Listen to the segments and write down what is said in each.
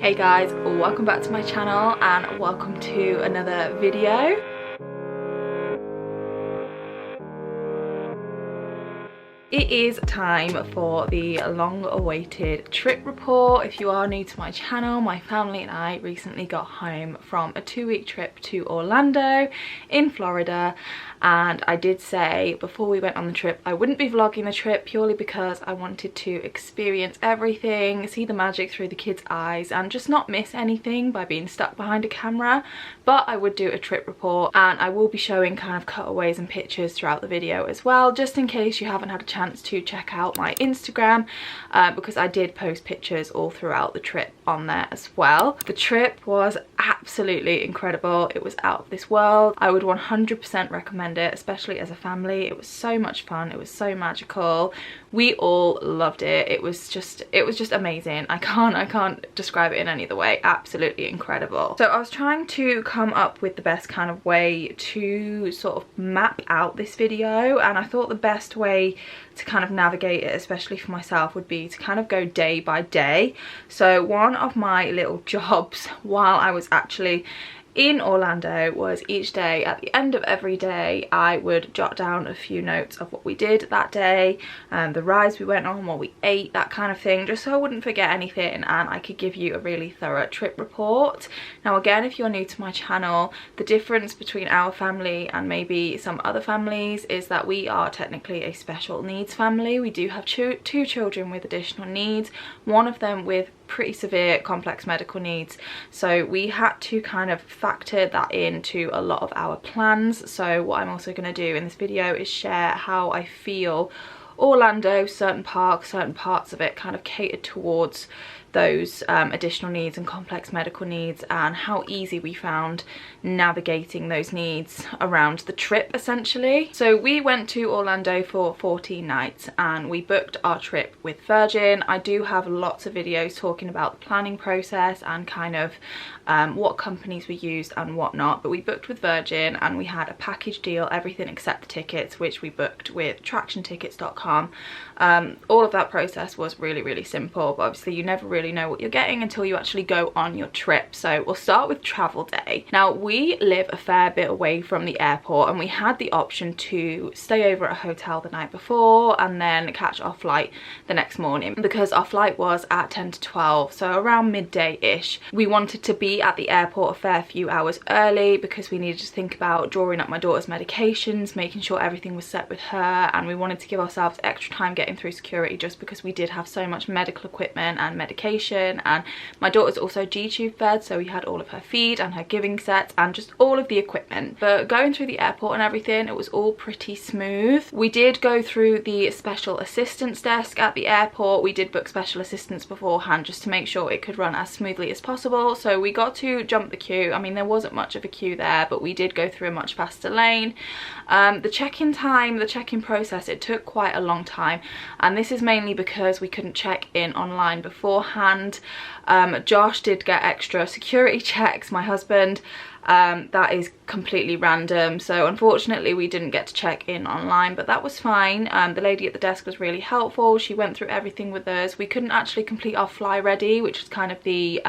Hey guys, welcome back to my channel and welcome to another video. It is time for the long-awaited trip report. If you are new to my channel, my family and I recently got home from a 2-week trip to Orlando in Florida, and I did say before we went on the trip I wouldn't be vlogging the trip purely because I wanted to experience everything, see the magic through the kids' eyes and just not miss anything by being stuck behind a camera. But I would do a trip report and I will be showing kind of cutaways and pictures throughout the video as well, just in case you haven't had a chance to check out my Instagram, because I did post pictures all throughout the trip on there as well. The trip was absolutely incredible. It was out of this world. I would 100% recommend it, especially as a family. It was so much fun. It was so magical. We all loved it. It was just amazing. I can't describe it in any other way. Absolutely incredible. So I was trying to come up with the best kind of way to sort of map out this video, and I thought the best way to kind of navigate it, especially for myself, would be to kind of go day by day. So one of my little jobs while I was actually in Orlando was each day, at the end of every day, I would jot down a few notes of what we did that day, the rides we went on, what we ate, that kind of thing, just so I wouldn't forget anything and I could give you a really thorough trip report. Now again, if you're new to my channel, the difference between our family and maybe some other families is that we are technically a special needs family. We do have two children with additional needs, one of them with pretty severe complex medical needs, so we had to kind of factor that into a lot of our plans. So what I'm also going to do in this video is share how I feel Orlando, certain parks, certain parts of it kind of catered towards those additional needs and complex medical needs, and how easy we found navigating those needs around the trip essentially. So we went to Orlando for 14 nights and we booked our trip with Virgin. I do have lots of videos talking about the planning process and kind of what companies we used and whatnot, but we booked with Virgin and we had a package deal, everything except the tickets, which we booked with attractiontickets.com. All of that process was really simple, but obviously you never really know what you're getting until you actually go on your trip. So we'll start with travel day. Now we live a fair bit away from the airport and we had the option to stay over at a hotel the night before and then catch our flight the next morning. Because our flight was at 10 to 12, so around midday-ish, we wanted to be at the airport a fair few hours early because we needed to think about drawing up my daughter's medications, making sure everything was set with her, and we wanted to give ourselves extra time getting through security just because we did have so much medical equipment and medication, and my daughter's also G-tube fed, so we had all of her feed and her giving sets and just all of the equipment. But going through the airport and everything, it was all pretty smooth. We did go through the special assistance desk at the airport. We did book special assistance beforehand just to make sure it could run as smoothly as possible, so we got to jump the queue. I mean, there wasn't much of a queue there, but we did go through a much faster lane. The check-in time, the check-in process, it took quite a long time, and this is mainly because we couldn't check in online beforehand. Josh did get extra security checks, my husband. That is completely random, so unfortunately we didn't get to check in online, but that was fine. The lady at the desk was really helpful. She went through everything with us. We couldn't actually complete our fly ready, which is kind of the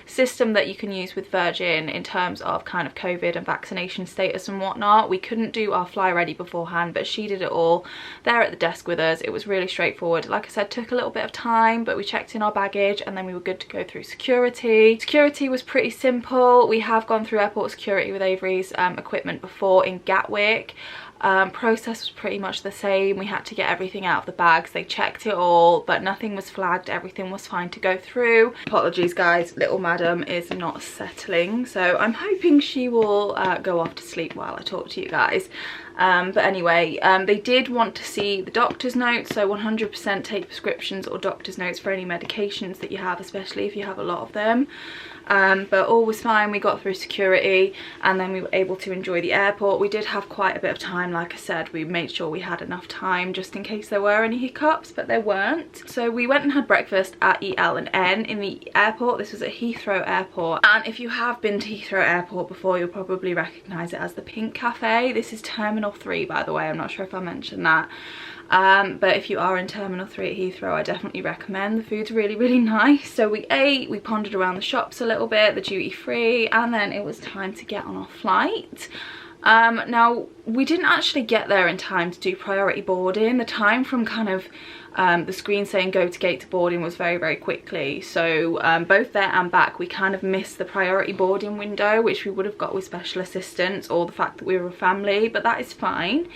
system that you can use with Virgin in terms of kind of COVID and vaccination status and whatnot. We couldn't do our fly ready beforehand, but she did it all there at the desk with us. It was really straightforward. Like I said, took a little bit of time, but we checked in our baggage and then we were good to go through security. Security was pretty simple. We have gone through airport security with Avery's equipment before in Gatwick. Process was pretty much the same. We had to get everything out of the bags. They checked it all, but nothing was flagged. Everything was fine to go through. Apologies guys, little madam is not settling, so I'm hoping she will go off to sleep while I talk to you guys. But anyway, they did want to see the doctor's notes, so 100% take prescriptions or doctor's notes for any medications that you have, especially if you have a lot of them. But all was fine. We got through security and then we were able to enjoy the airport. We did have quite a bit of time. Like I said, we made sure we had enough time just in case there were any hiccups, but there weren't. So we went and had breakfast at EL&N in the airport. This was at Heathrow Airport, and if you have been to Heathrow Airport before, you'll probably recognise it as the Pink Cafe. This is Terminal Terminal 3, by the way. I'm not sure if I mentioned that. But if you are in Terminal 3 at Heathrow, I definitely recommend. The food's really, really nice. So we ate, we pondered around the shops a little bit, the duty free, and then it was time to get on our flight. Now, we didn't actually get there in time to do priority boarding. The time from kind of the screen saying go to gate to boarding was very, very quickly. So both there and back, we kind of missed the priority boarding window, which we would have got with special assistance, or the fact that we were a family, but that is fine.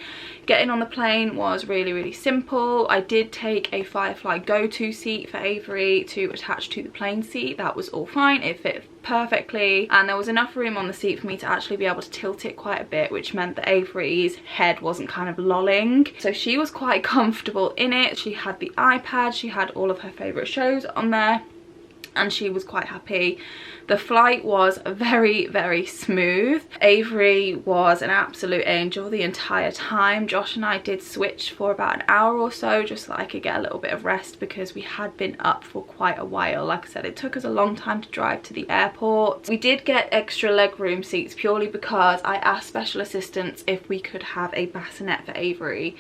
Getting on the plane was really, really simple. I did take a Firefly go-to seat for Avery to attach to the plane seat. That was all fine. It fit perfectly, and there was enough room on the seat for me to actually be able to tilt it quite a bit, which meant that Avery's head wasn't kind of lolling. So she was quite comfortable in it. She had the iPad, she had all of her favourite shows on there, and she was quite happy. The flight was very, very smooth. Avery was an absolute angel the entire time. Josh and I did switch for about an hour or so just so that I could get a little bit of rest, because we had been up for quite a while. Like I said, it took us a long time to drive to the airport. We did get extra legroom seats purely because I asked special assistants if we could have a bassinet for Avery.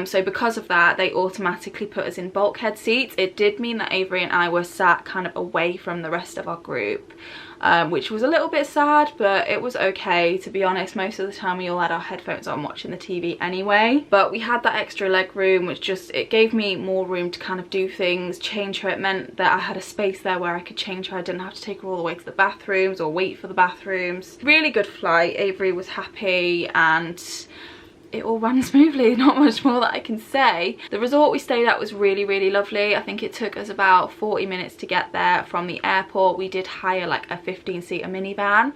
So because of that, they automatically put us in bulkhead seats. It did mean that Avery and I were sat kind of away from the rest of our group, which was a little bit sad, but it was okay. To be honest, most of the time we all had our headphones on watching the TV anyway. But we had that extra leg room, which just, it gave me more room to kind of do things, change her. It meant that I had a space there where I could change her. I didn't have to take her all the way to the bathrooms or wait for the bathrooms. Really good flight. Avery was happy and it all ran smoothly. Not much more that I can say. The resort we stayed at was really, really lovely. I think it took us about 40 minutes to get there from the airport. We did hire like a 15-seater minivan.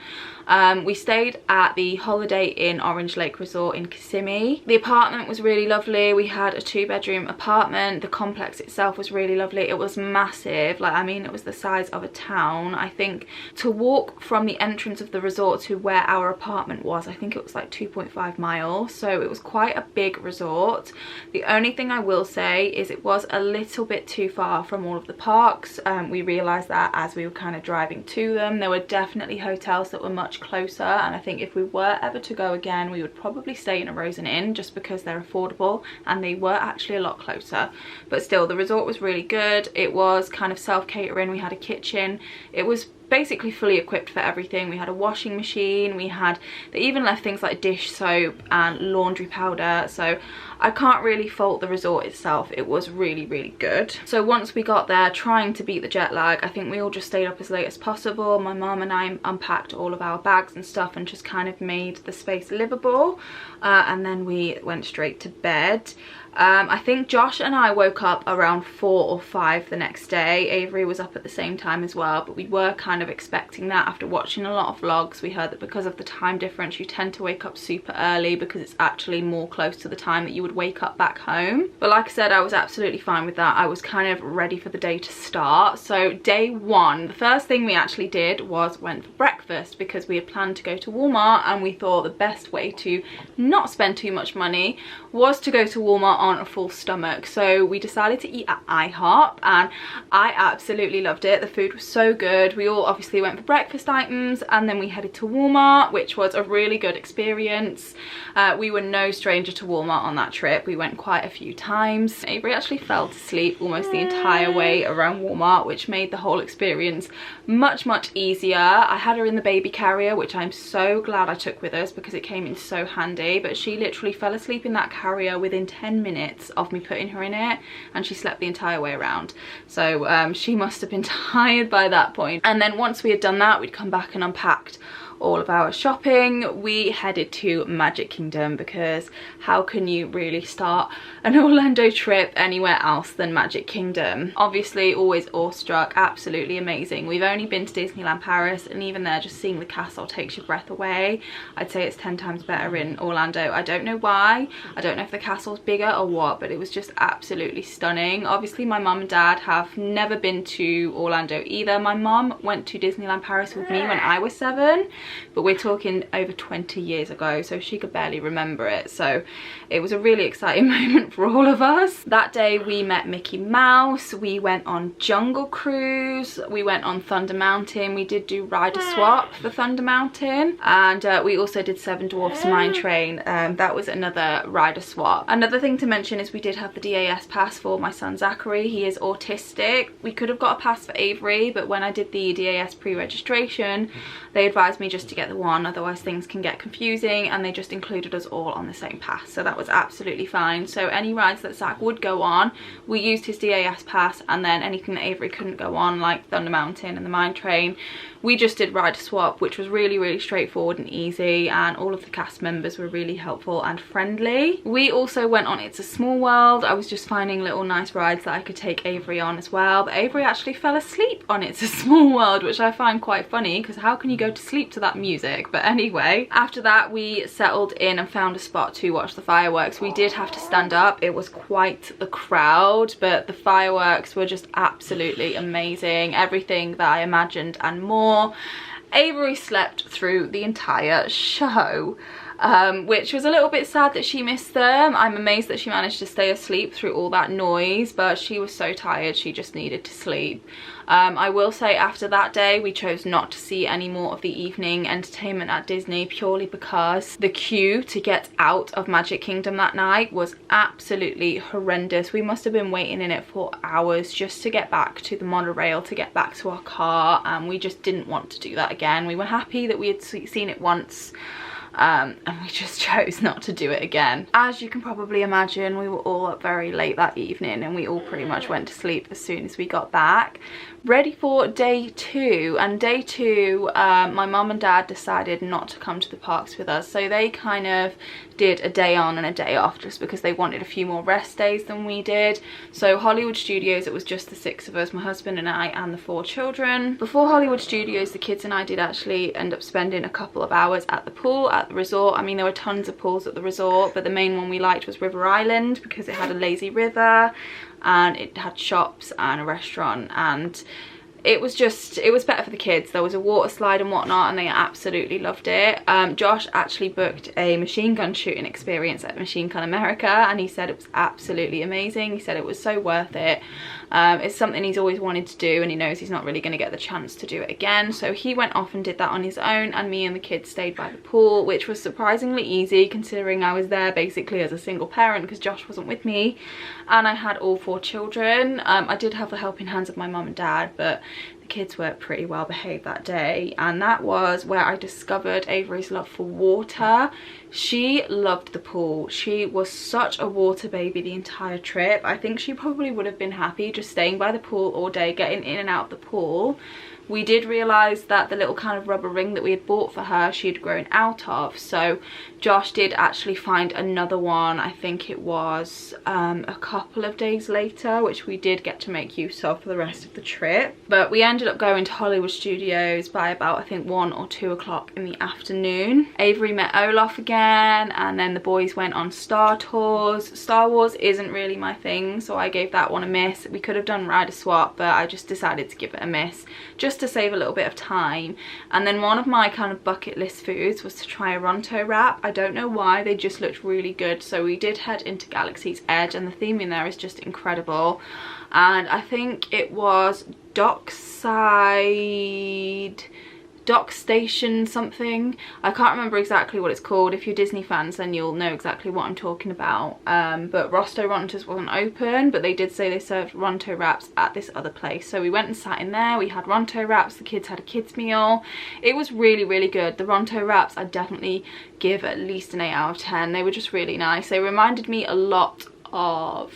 We stayed at the Holiday Inn Orange Lake Resort in Kissimmee. The apartment was really lovely. We had a 2-bedroom apartment. The complex itself was really lovely. It was massive. Like, I mean, it was the size of a town. I think to walk from the entrance of the resort to where our apartment was, I think it was like 2.5 miles. So it was quite a big resort. The only thing I will say is it was a little bit too far from all of the parks. We realised that as we were kind of driving to them. There were definitely hotels that were much closer, and I think if we were ever to go again, we would probably stay in a Rosen Inn just because they're affordable, and they were actually a lot closer. But still, the resort was really good. It was kind of self-catering. We had a kitchen. It was basically fully equipped for everything. We had a washing machine, they even left things like dish soap and laundry powder, so I can't really fault the resort itself. It was really, really good. So once we got there, trying to beat the jet lag, I think we all just stayed up as late as possible. My mum and I unpacked all of our bags and stuff and just kind of made the space livable, and then we went straight to bed. I think Josh and I woke up around 4 or 5 the next day. Avery was up at the same time as well, but we were kind of expecting that. After watching a lot of vlogs, we heard that because of the time difference, you tend to wake up super early because it's actually more close to the time that you would wake up back home. But like I said, I was absolutely fine with that. I was kind of ready for the day to start. So day one, the first thing we actually did was went for breakfast, because we had planned to go to Walmart, and we thought the best way to not spend too much money was to go to Walmart on a full stomach. So we decided to eat at IHOP, and I absolutely loved it. The food was so good. We all obviously went for breakfast items, and then we headed to Walmart, which was a really good experience. We were no stranger to Walmart on that trip. We went quite a few times. Avery actually fell to sleep almost the entire way around Walmart, which made the whole experience much, much easier. I had her in the baby carrier, which I'm so glad I took with us because it came in so handy, but she literally fell asleep in that carrier within 10 minutes of me putting her in it, and she slept the entire way around. So she must have been tired by that point. And then once we had done that, we'd come back and unpacked all of our shopping. We headed to Magic Kingdom, because how can you really start an Orlando trip anywhere else than Magic Kingdom? Obviously always awestruck, absolutely amazing. We've only been to Disneyland Paris, and even there, just seeing the castle takes your breath away. I'd say it's 10 times better in Orlando. I don't know why. I don't know if the castle's bigger or what, but it was just absolutely stunning. Obviously my mum and dad have never been to Orlando either. My mum went to Disneyland Paris with me when I was 7, but we're talking over 20 years ago, so she could barely remember it. So it was a really exciting moment for all of us. That day we met Mickey Mouse, we went on Jungle Cruise, we went on Thunder Mountain, we did do rider swap for Thunder Mountain, and we also did Seven Dwarfs Mine Train. That was another rider swap. Another thing to mention is we did have the DAS pass for my son Zachary. He is autistic. We could have got a pass for Avery, but when I did the DAS pre-registration, they advised me just to get the one, otherwise things can get confusing, and they just included us all on the same pass, so that was absolutely fine. So any rides that Zach would go on, we used his DAS pass, and then anything that Avery couldn't go on, like Thunder Mountain and the Mine Train, we just did rider swap, which was really straightforward and easy, and all of the cast members were really helpful and friendly. We also went on It's a Small World. I was just finding little nice rides that I could take Avery on as well, but Avery actually fell asleep on It's a Small World, which I find quite funny because how can you go to sleep to that music? But anyway, after that we settled in and found a spot to watch the fireworks. We did have to stand up. It was quite the crowd, but the fireworks were just absolutely amazing. Everything that I imagined and more. Avery slept through the entire show, which was a little bit sad that she missed them. I'm amazed that she managed to stay asleep through all that noise, but she was so tired she just needed to sleep. I will say after that day we chose not to see any more of the evening entertainment at Disney, purely because the queue to get out of Magic Kingdom that night was absolutely horrendous. We must have been waiting in it for hours just to get back to the monorail, to get back to our car, and we just didn't want to do that again. We were happy that we had seen it once, and we just chose not to do it again. As you can probably imagine, we were all up very late that evening, and we all pretty much went to sleep as soon as we got back. Ready for day two, and day two my mum and dad decided not to come to the parks with us, so they kind of did a day on and a day off just because they wanted a few more rest days than we did. So Hollywood Studios, it was just the 6 of us, my husband and I and the 4 children. Before Hollywood Studios, the kids and I did actually end up spending a couple of hours at the pool at the resort. I mean, there were tons of pools at the resort, but the main one we liked was River Island because it had a lazy river and it had shops and a restaurant, and it was better for the kids. There was a water slide and whatnot, and they absolutely loved it. Josh actually booked a machine gun shooting experience at Machine Gun America, and he said it was absolutely amazing. He said it was so worth it. It's something he's always wanted to do, and he knows he's not really going to get the chance to do it again, so he went off and did that on his own, and me and the kids stayed by the pool, which was surprisingly easy considering I was there basically as a single parent because Josh wasn't with me, and I had all 4 children. I did have the helping hands of my mum and dad, but the kids were pretty well behaved that day, and that was where I discovered Avery's love for water. She loved the pool. She was such a water baby the entire trip. I think she probably would have been happy just staying by the pool all day, getting in and out of the pool. We did realise that the little kind of rubber ring that we had bought for her, she had grown out of, so Josh did actually find another one. I think it was a couple of days later, which we did get to make use of for the rest of the trip. But we ended up going to Hollywood Studios by about, I think, 1 or 2 o'clock in the afternoon. Avery met Olaf again, and then the boys went on Star Tours. Star Wars isn't really my thing, so I gave that one a miss. We could have done rider swap, but I just decided to give it a miss, just to save a little bit of time. And then one of my kind of bucket list foods was to try a Ronto wrap. I don't know why, they just looked really good, so we did head into Galaxy's Edge, and the theme in there is just incredible. And I think it was Dock Station something. I can't remember exactly what it's called. If you're Disney fans, then you'll know exactly what I'm talking about. But Rosto Rontos wasn't open, but they did say they served Ronto wraps at this other place. So we went and sat in there. We had Ronto wraps. The kids had a kids meal. It was really good. The Ronto wraps I'd definitely give at least an 8 out of 10. They were just really nice. They reminded me a lot of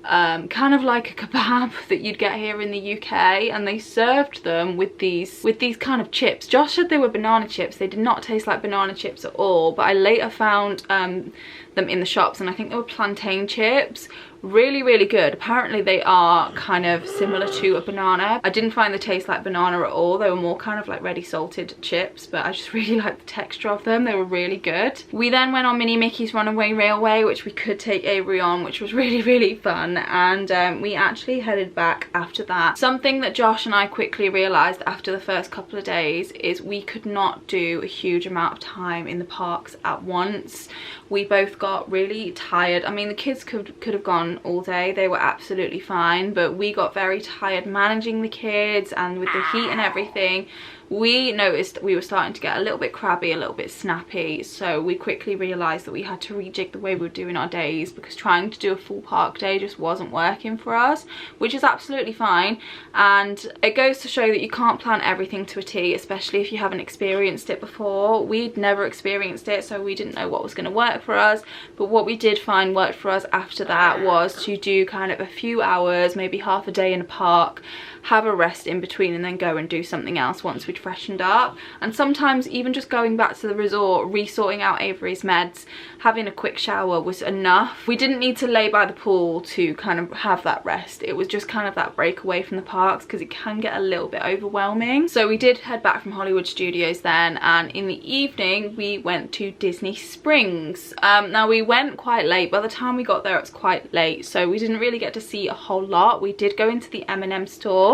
kind of like a kebab that you'd get here in the UK, and they served them with these kind of chips. Josh said they were banana chips. They did not taste like banana chips at all, but I later found them in the shops, and I think they were plantain chips. Really, really good. Apparently they are kind of similar to a banana. I didn't find the taste like banana at all. They were more kind of like ready salted chips, but I just really liked the texture of them. They were really good. We then went on Mini Mickey's Runaway Railway, which we could take Avery on, which was really, really fun. And we actually headed back after that. Something that Josh and I quickly realised after the first couple of days is we could not do a huge amount of time in the parks at once. We both got really tired. I mean, the kids could have gone all day. They were absolutely fine, but we got very tired managing the kids, and with the heat and everything, we noticed we were starting to get a little bit crabby, a little bit snappy. So we quickly realised that we had to rejig the way we were doing our days, because trying to do a full park day just wasn't working for us, which is absolutely fine. And it goes to show that you can't plan everything to a T, especially if you haven't experienced it before. We'd never experienced it, so we didn't know what was going to work for us. But what we did find worked for us after that was to do kind of a few hours, maybe half a day in a park, have a rest in between, and then go and do something else once we'd freshened up. And sometimes even just going back to the resort, resorting out Avery's meds, having a quick shower was enough. We didn't need to lay by the pool to kind of have that rest. It was just kind of that break away from the parks, because it can get a little bit overwhelming. So we did head back from Hollywood Studios then, and in the evening we went to Disney Springs. Now we went quite late. By the time we got there it was quite late, so we didn't really get to see a whole lot. We did go into the M&M store.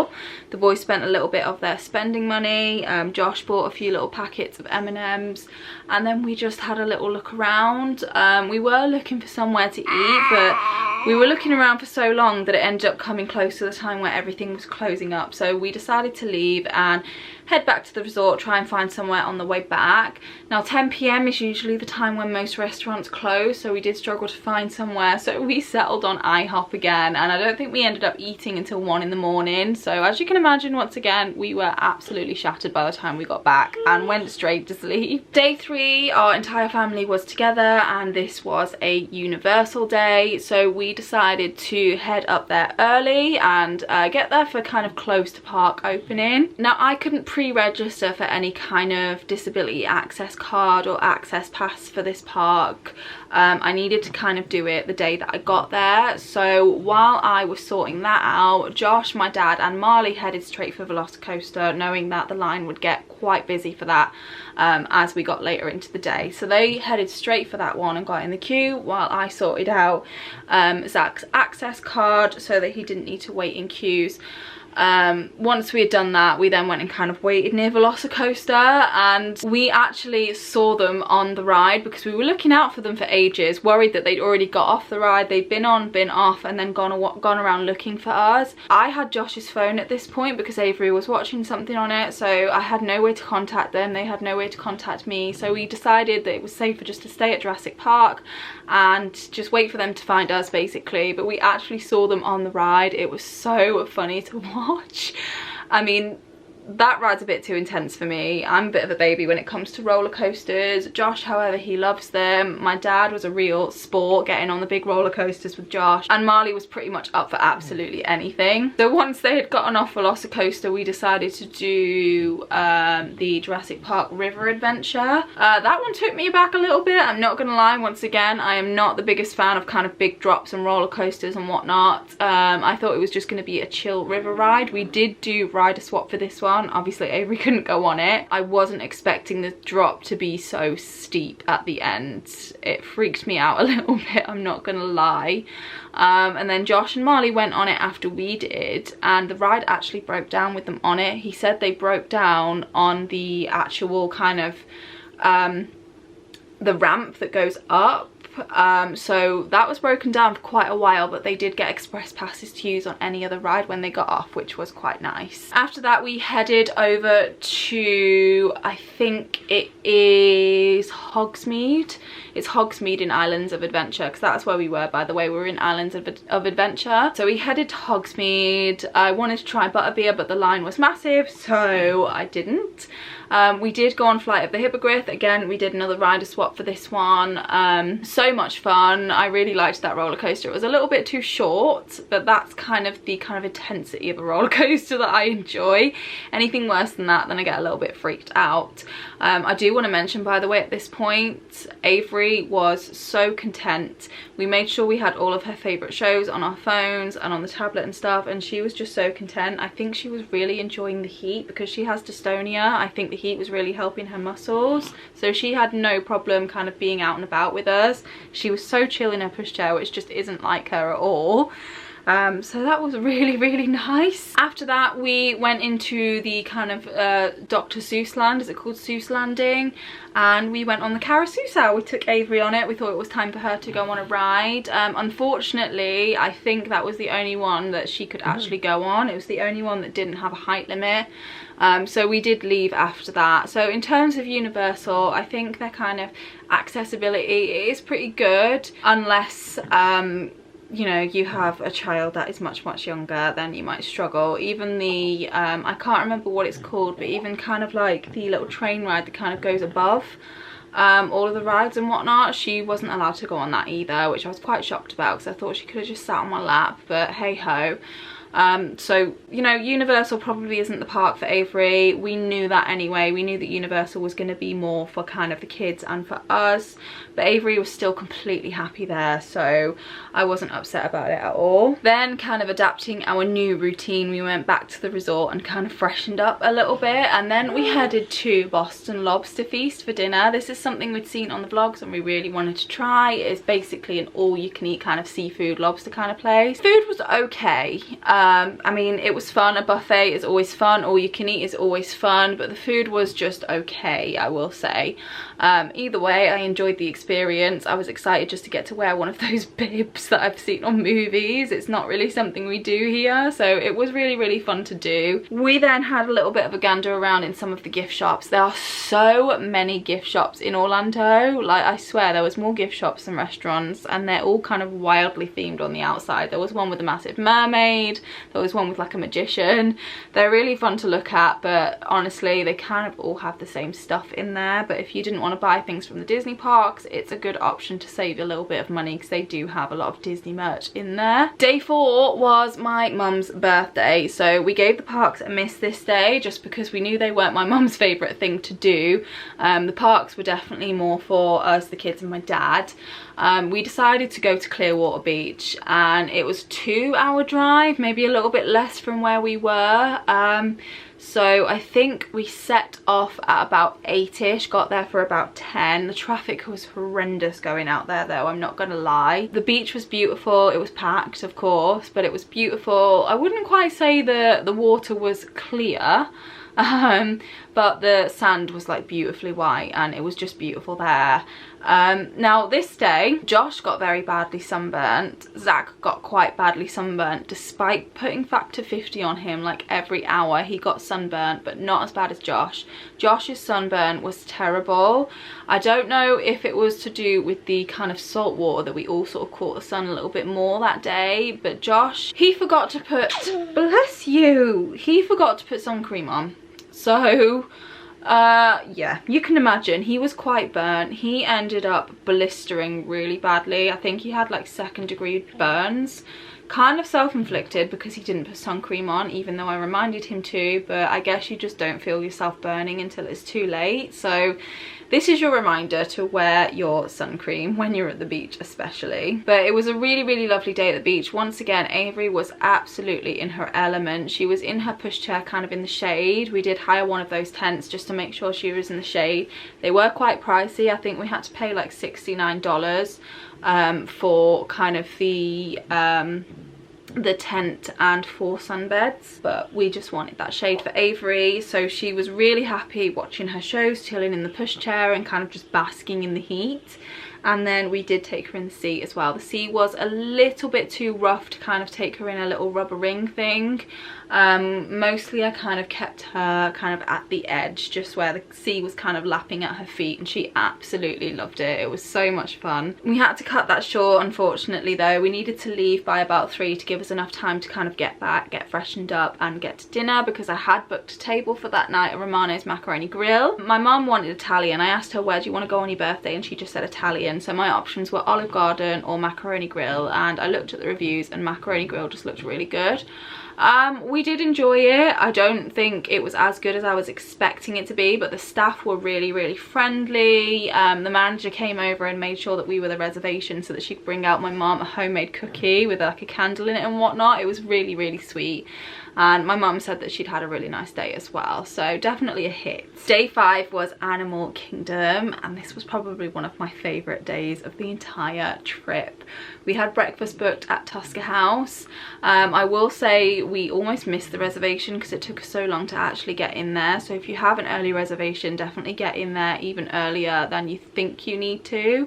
The boys spent a little bit of their spending money. Josh bought a few little packets of M&Ms, and then we just had a little look around. We were looking for somewhere to eat, but we were looking around for so long that it ended up coming close to the time where everything was closing up. So we decided to leave and head back to the resort, try and find somewhere on the way back. Now 10 PM is usually the time when most restaurants close, so we did struggle to find somewhere, so we settled on IHOP again, and I don't think we ended up eating until 1 in the morning. So as you can imagine, once again we were absolutely shattered by the time we got back and went straight to sleep. Day 3, our entire family was together, and this was a Universal day, so we decided to head up there early and get there for kind of close to park opening. Now I couldn't pre-register for any kind of disability access card or access pass for this park. I needed to kind of do it the day that I got there. So while I was sorting that out, Josh, my dad and Marley headed straight for Velocicoaster, knowing that the line would get quite busy for that as we got later into the day. So they headed straight for that one and got in the queue while I sorted out Zach's access card so that he didn't need to wait in queues. Once we had done that, we then went and kind of waited near Velocicoaster, and we actually saw them on the ride because we were looking out for them for ages, worried that they'd already got off the ride. They'd been on, been off, and then gone around looking for us. I had Josh's phone at this point because Avery was watching something on it, so I had no way to contact them. They had no way to contact me, so we decided that it was safer just to stay at Jurassic Park and just wait for them to find us, basically. But we actually saw them on the ride. It was so funny to watch. I mean, that ride's a bit too intense for me. I'm a bit of a baby when it comes to roller coasters. Josh, however, he loves them. My dad was a real sport getting on the big roller coasters with Josh, and Marley was pretty much up for absolutely anything. So once they had gotten off Velocicoaster, we decided to do the Jurassic Park River Adventure. That one took me back a little bit, I'm not gonna lie. Once again, I am not the biggest fan of kind of big drops and roller coasters and whatnot. I thought it was just gonna be a chill river ride. We did do rider swap for this one. Obviously Avery couldn't go on it. I wasn't expecting the drop to be so steep at the end. It freaked me out a little bit, I'm not gonna lie. And then Josh and Marley went on it after we did, and the ride actually broke down with them on it. He said they broke down on the actual kind of the ramp that goes up. So that was broken down for quite a while, but they did get express passes to use on any other ride when they got off, which was quite nice. After that, we headed over to, I think it is Hogsmeade. It's Hogsmeade in Islands of Adventure, because that's where we were, by the way. We were in Islands of Adventure. So we headed to Hogsmeade. I wanted to try butterbeer, but the line was massive, so I didn't. We did go on Flight of the Hippogriff. Again, we did another rider swap for this one. So so much fun. I really liked that roller coaster. It was a little bit too short, but that's kind of the intensity of a roller coaster that I enjoy. Anything worse than that, then I get a little bit freaked out. I do want to mention, by the way, at this point, Avery was so content. We made sure we had all of her favourite shows on our phones and on the tablet and stuff, and she was just so content. I think she was really enjoying the heat because she has dystonia. I think the heat was really helping her muscles, so she had no problem kind of being out and about with us. She was so chill in her pushchair, which just isn't like her at all. So that was really nice. After that, we went into the kind of Dr. Seuss land, is it called Seuss Landing? And we went on the carousel. We took Avery on it. We thought it was time for her to go on a ride. Unfortunately, I think that was the only one that she could actually go on. It was the only one that didn't have a height limit. So we did leave after that. So in terms of Universal, I think their kind of accessibility is pretty good, unless you know, you have a child that is much younger, then you might struggle. Even the I can't remember what it's called, but even kind of like the little train ride that kind of goes above all of the rides and whatnot, she wasn't allowed to go on that either, which I was quite shocked about because I thought she could have just sat on my lap, but hey ho. So, you know, Universal probably isn't the park for Avery. We knew that anyway. We knew that Universal was going to be more for kind of the kids and for us, but Avery was still completely happy there, so I wasn't upset about it at all. Then, kind of adapting our new routine, we went back to the resort and kind of freshened up a little bit, and then we headed to Boston Lobster Feast for dinner. This is something we'd seen on the vlogs and we really wanted to try. It's basically an all-you-can-eat kind of seafood lobster kind of place. Food was okay. I mean, it was fun. A buffet is always fun, all you can eat is always fun, but the food was just okay, I will say. Either way, I enjoyed the experience. I was excited just to get to wear one of those bibs that I've seen on movies. It's not really something we do here, so it was really fun to do. We then had a little bit of a gander around in some of the gift shops. There are so many gift shops in Orlando. Like, I swear there was more gift shops than restaurants, and they're all kind of wildly themed on the outside. There was one with a massive mermaid, there was one with like a magician. They're really fun to look at, but honestly they kind of all have the same stuff in there. But if you didn't want to buy things from the Disney parks, it's a good option to save a little bit of money because they do have a lot of Disney merch in there. Day 4 was my mum's birthday, so we gave the parks a miss this day just because we knew they weren't my mum's favourite thing to do. The parks were definitely more for us, the kids and my dad. We decided to go to Clearwater Beach, and it was a 2-hour drive, maybe a little bit less from where we were. So I think we set off at about 8ish, got there for about 10. The traffic was horrendous going out there though, I'm not gonna lie. The beach was beautiful, it was packed of course, but it was beautiful. I wouldn't quite say the water was clear, but the sand was like beautifully white and it was just beautiful there. Now this day, Josh got very badly sunburnt. Zach got quite badly sunburnt despite putting factor 50 on him like every hour. He got sunburnt, but not as bad as Josh. Josh's sunburn was terrible. I don't know if it was to do with the kind of salt water that we all sort of caught the sun a little bit more that day, but Josh, he forgot to put, bless you, he forgot to put sun cream on. So yeah, you can imagine he was quite burnt. He ended up blistering really badly. I think he had like 2nd-degree burns, kind of self-inflicted because he didn't put sun cream on, even though I reminded him to. But I guess you just don't feel yourself burning until it's too late. So this is your reminder to wear your sun cream when you're at the beach especially. But it was a really lovely day at the beach. Once again, Avery was absolutely in her element. She was in her pushchair kind of in the shade. We did hire one of those tents just to make sure she was in the shade. They were quite pricey. I think we had to pay like $69 for kind of the tent and 4 sunbeds, but we just wanted that shade for Avery, so she was really happy watching her shows, chilling in the pushchair and kind of just basking in the heat. And then we did take her in the sea as well. The sea was a little bit too rough to kind of take her in a little rubber ring thing, Mostly I kind of kept her kind of at the edge, just where the sea was kind of lapping at her feet, and she absolutely loved it. It was so much fun. We had to cut that short, unfortunately, though. We needed to leave by about 3 to give us enough time to kind of get back, get freshened up and get to dinner, because I had booked a table for that night at Romano's Macaroni Grill. My mum wanted Italian. I asked her, where do you want to go on your birthday, and she just said Italian. So my options were Olive Garden or Macaroni Grill, and I looked at the reviews and Macaroni Grill just looked really good. We did enjoy it. I don't think it was as good as I was expecting it to be, but the staff were really friendly. The manager came over and made sure that we were the reservation so that she could bring out my mum a homemade cookie with like a candle in it and whatnot. It was really sweet. And my mum said that she'd had a really nice day as well, so definitely a hit. Day 5 was Animal Kingdom, and this was probably one of my favourite days of the entire trip. We had breakfast booked at Tusker House. I will say we almost missed the reservation because it took us so long to actually get in there, so if you have an early reservation, definitely get in there even earlier than you think you need to.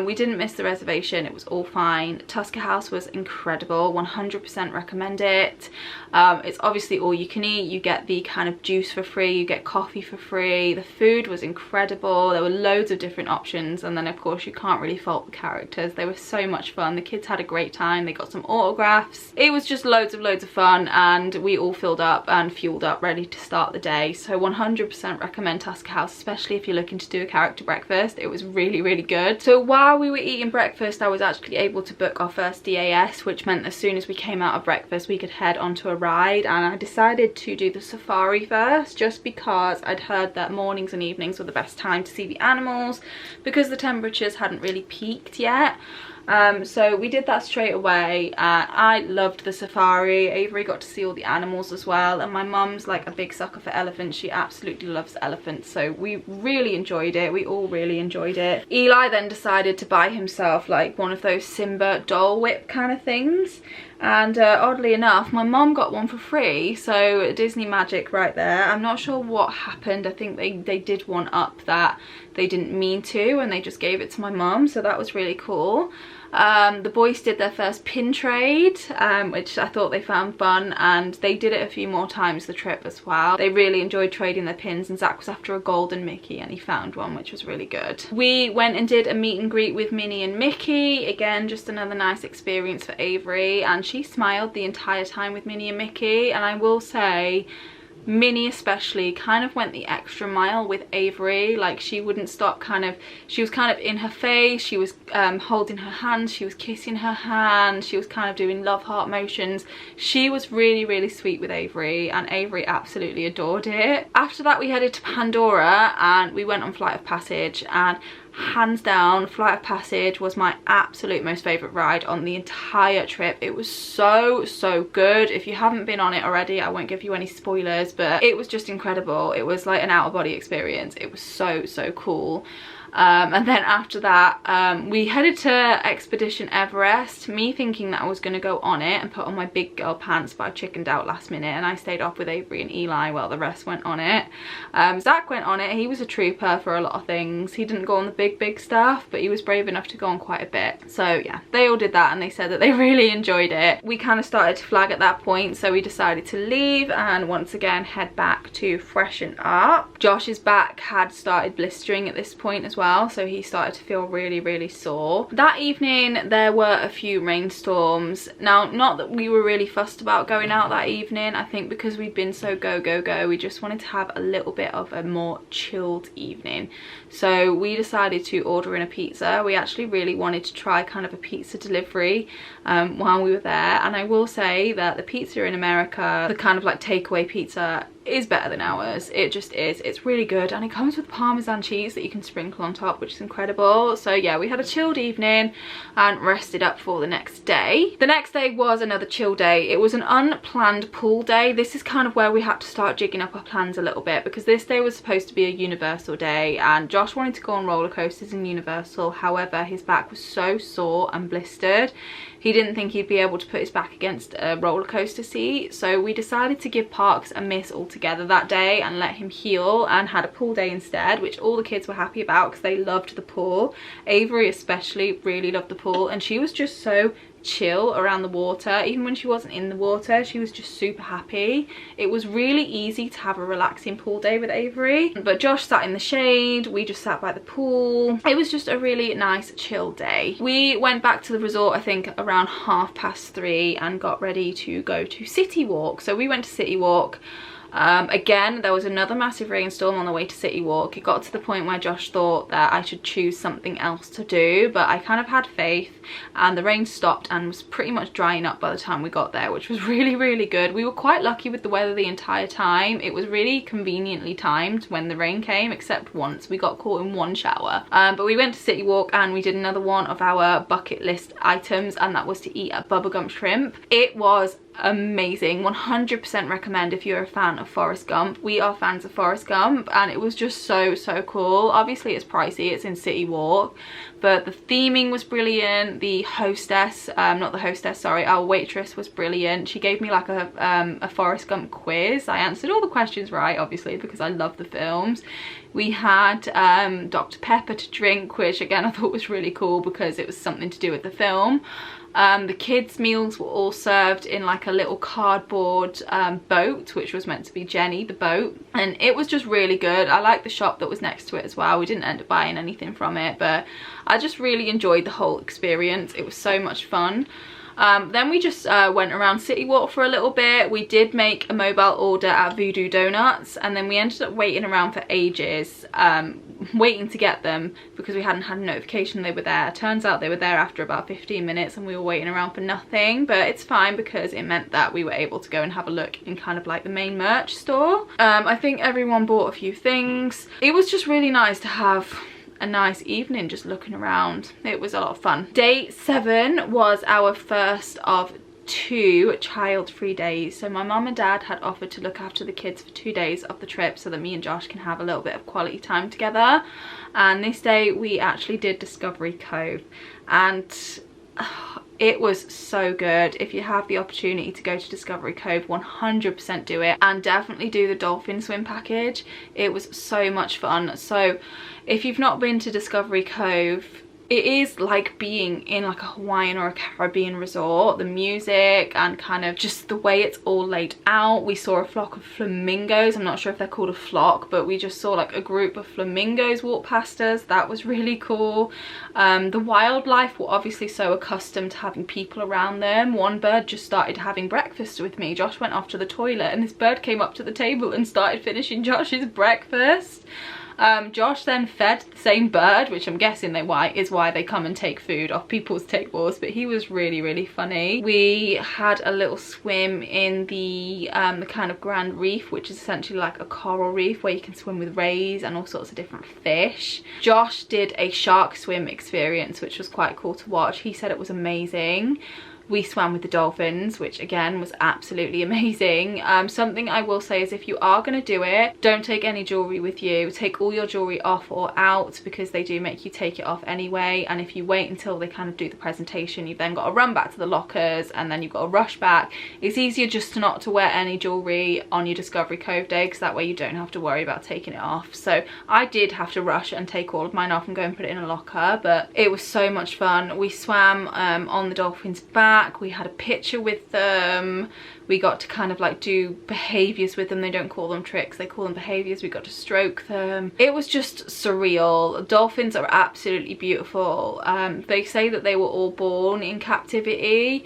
We didn't miss the reservation, it was all fine. Tusker House was incredible, 100% recommend it. It's obviously all you can eat. You get the kind of juice for free, you get coffee for free. The food was incredible. There were loads of different options, and then of course you can't really fault the characters. They were so much fun. The kids had a great time. They got some autographs. It was just loads of fun, and we all filled up and fueled up, ready to start the day. So 100% recommend Tusker House, especially if you're looking to do a character breakfast. It was really good. So while we were eating breakfast, I was actually able to book our first DAS, which meant as soon as we came out of breakfast we could head onto a ride, and I decided to do the safari first, just because I'd heard that mornings and evenings were the best time to see the animals because the temperatures hadn't really peaked yet. So we did that straight away. I loved the safari. Avery got to see all the animals as well, and my mum's like a big sucker for elephants. She absolutely loves elephants, so we really enjoyed it. We all really enjoyed it. Eli then decided to buy himself like one of those Simba Dole Whip kind of things, and oddly enough my mum got one for free, so Disney magic right there. I'm not sure what happened. I think they did one up that they didn't mean to, and they just gave it to my mum, so that was really cool. The boys did their first pin trade, which I thought they found fun, and they did it a few more times the trip as well. They really enjoyed trading their pins, and Zach was after a golden Mickey and he found one, which was really good. We went and did a meet and greet with Minnie and Mickey. Again, just another nice experience for Avery, and she smiled the entire time with Minnie and Mickey, and I will say Minnie especially kind of went the extra mile with Avery. Like, she wouldn't stop, she was kind of in her face, she was holding her hand, she was kissing her hand, she was kind of doing love heart motions. She was really sweet with Avery, and Avery absolutely adored it. After that we headed to Pandora and we went on Flight of Passage, and hands down Flight of Passage was my absolute most favorite ride on the entire trip. It was so good. If you haven't been on it already, I won't give you any spoilers, but it was just incredible. It was like an out-of-body experience. It was so cool. And then after that we headed to Expedition Everest, me thinking that I was going to go on it and put on my big girl pants, but I chickened out last minute and I stayed off with Avery and Eli while the rest went on it. Zach went on it. He was a trooper for a lot of things. He didn't go on the big stuff, but he was brave enough to go on quite a bit. So yeah, they all did that and they said that they really enjoyed it. We kind of started to flag at that point, so we decided to leave and once again head back to freshen up. Josh's back had started blistering at this point as well, so he started to feel really sore. That evening there were a few rainstorms. Now, not that we were really fussed about going out that evening. I think because we'd been so go we just wanted to have a little bit of a more chilled evening, so we decided to order in a pizza. We actually really wanted to try kind of a pizza delivery while we were there, and I will say that the pizza in America, the kind of like takeaway pizza, is better than ours. It just is. It's really good, and it comes with Parmesan cheese that you can sprinkle on top, which is incredible. So yeah, we had a chilled evening and rested up for the next day. The next day was another chill day. It was an unplanned pool day. This is kind of where we had to start jigging up our plans a little bit, because this day was supposed to be a Universal day and Josh wanted to go on roller coasters in Universal. However, his back was so sore and blistered, he didn't think he'd be able to put his back against a roller coaster seat, so we decided to give parks a miss altogether that day and let him heal, and had a pool day instead, which all the kids were happy about because they loved the pool. Avery especially really loved the pool, and she was just so chill around the water. Even when she wasn't in the water, she was just super happy. It was really easy to have a relaxing pool day with Avery. But Josh sat in the shade, we just sat by the pool. It was just a really nice chill day. We went back to the resort I think around 3:30 and got ready to go to City Walk. So we went to City Walk. Again, there was another massive rainstorm on the way to City Walk. It got to the point where Josh thought that I should choose something else to do, but I kind of had faith, and the rain stopped and was pretty much drying up by the time we got there, which was really, really good. We were quite lucky with the weather the entire time. It was really conveniently timed when the rain came, except once we got caught in one shower. But we went to City Walk and we did another one of our bucket list items, and that was to eat at Bubblegum Shrimp. It was amazing. 100% recommend if you're a fan of Forrest Gump. We are fans of Forrest Gump, and it was just so cool. Obviously it's pricey, it's in City Walk, but the theming was brilliant. The hostess, not the hostess, sorry, our waitress was brilliant. She gave me like a Forrest Gump quiz. I answered all the questions right, obviously, because I love the films. We had Dr. Pepper to drink, which again I thought was really cool because it was something to do with the film. The kids' meals were all served in like a little cardboard boat, which was meant to be Jenny, the boat. And it was just really good. I liked the shop that was next to it as well. We didn't end up buying anything from it, but I just really enjoyed the whole experience. It was so much fun. Then we just went around City Walk for a little bit. We did make a mobile order at Voodoo Donuts, and then we ended up waiting around for ages, waiting to get them because we hadn't had a notification they were there. Turns out they were there after about 15 minutes and we were waiting around for nothing, but it's fine because it meant that we were able to go and have a look in kind of like the main merch store. I think everyone bought a few things. It was just really nice to have a nice evening just looking around. It was a lot of fun. Day 7 was our first of 2 child-free days. So my mum and dad had offered to look after the kids for 2 days of the trip so that me and Josh can have a little bit of quality time together. And this day we actually did Discovery Cove, and it was so good. If you have the opportunity to go to Discovery Cove, 100% do it, and definitely do the dolphin swim package. It was so much fun. So if you've not been to Discovery Cove, it is like being in like a Hawaiian or a Caribbean resort. The music and kind of just the way it's all laid out. We saw a flock of flamingos. I'm not sure if they're called a flock, but we just saw like a group of flamingos walk past us. That was really cool. The wildlife were obviously so accustomed to having people around them. One bird just started having breakfast with me. Josh went off to the toilet and this bird came up to the table and started finishing Josh's breakfast. Josh then fed the same bird, which I'm guessing is why they come and take food off people's tables, but he was really funny. We had a little swim in the kind of Grand Reef, which is essentially like a coral reef where you can swim with rays and all sorts of different fish. Josh did a shark swim experience, which was quite cool to watch. He said it was amazing. We swam with the dolphins, which again was absolutely amazing. Something I will say is if you are going to do it, don't take any jewellery with you. Take all your jewellery off or out because they do make you take it off anyway. And if you wait until they kind of do the presentation, you've then got to run back to the lockers and then you've got to rush back. It's easier just not to wear any jewellery on your Discovery Cove day because that way you don't have to worry about taking it off. So I did have to rush and take all of mine off and go and put it in a locker, but it was so much fun. We swam on the dolphins' back. We had a picture with them. We got to kind of like do behaviours with them. They don't call them tricks, they call them behaviours. We got to stroke them. It was just surreal. Dolphins are absolutely beautiful. They say that they were all born in captivity.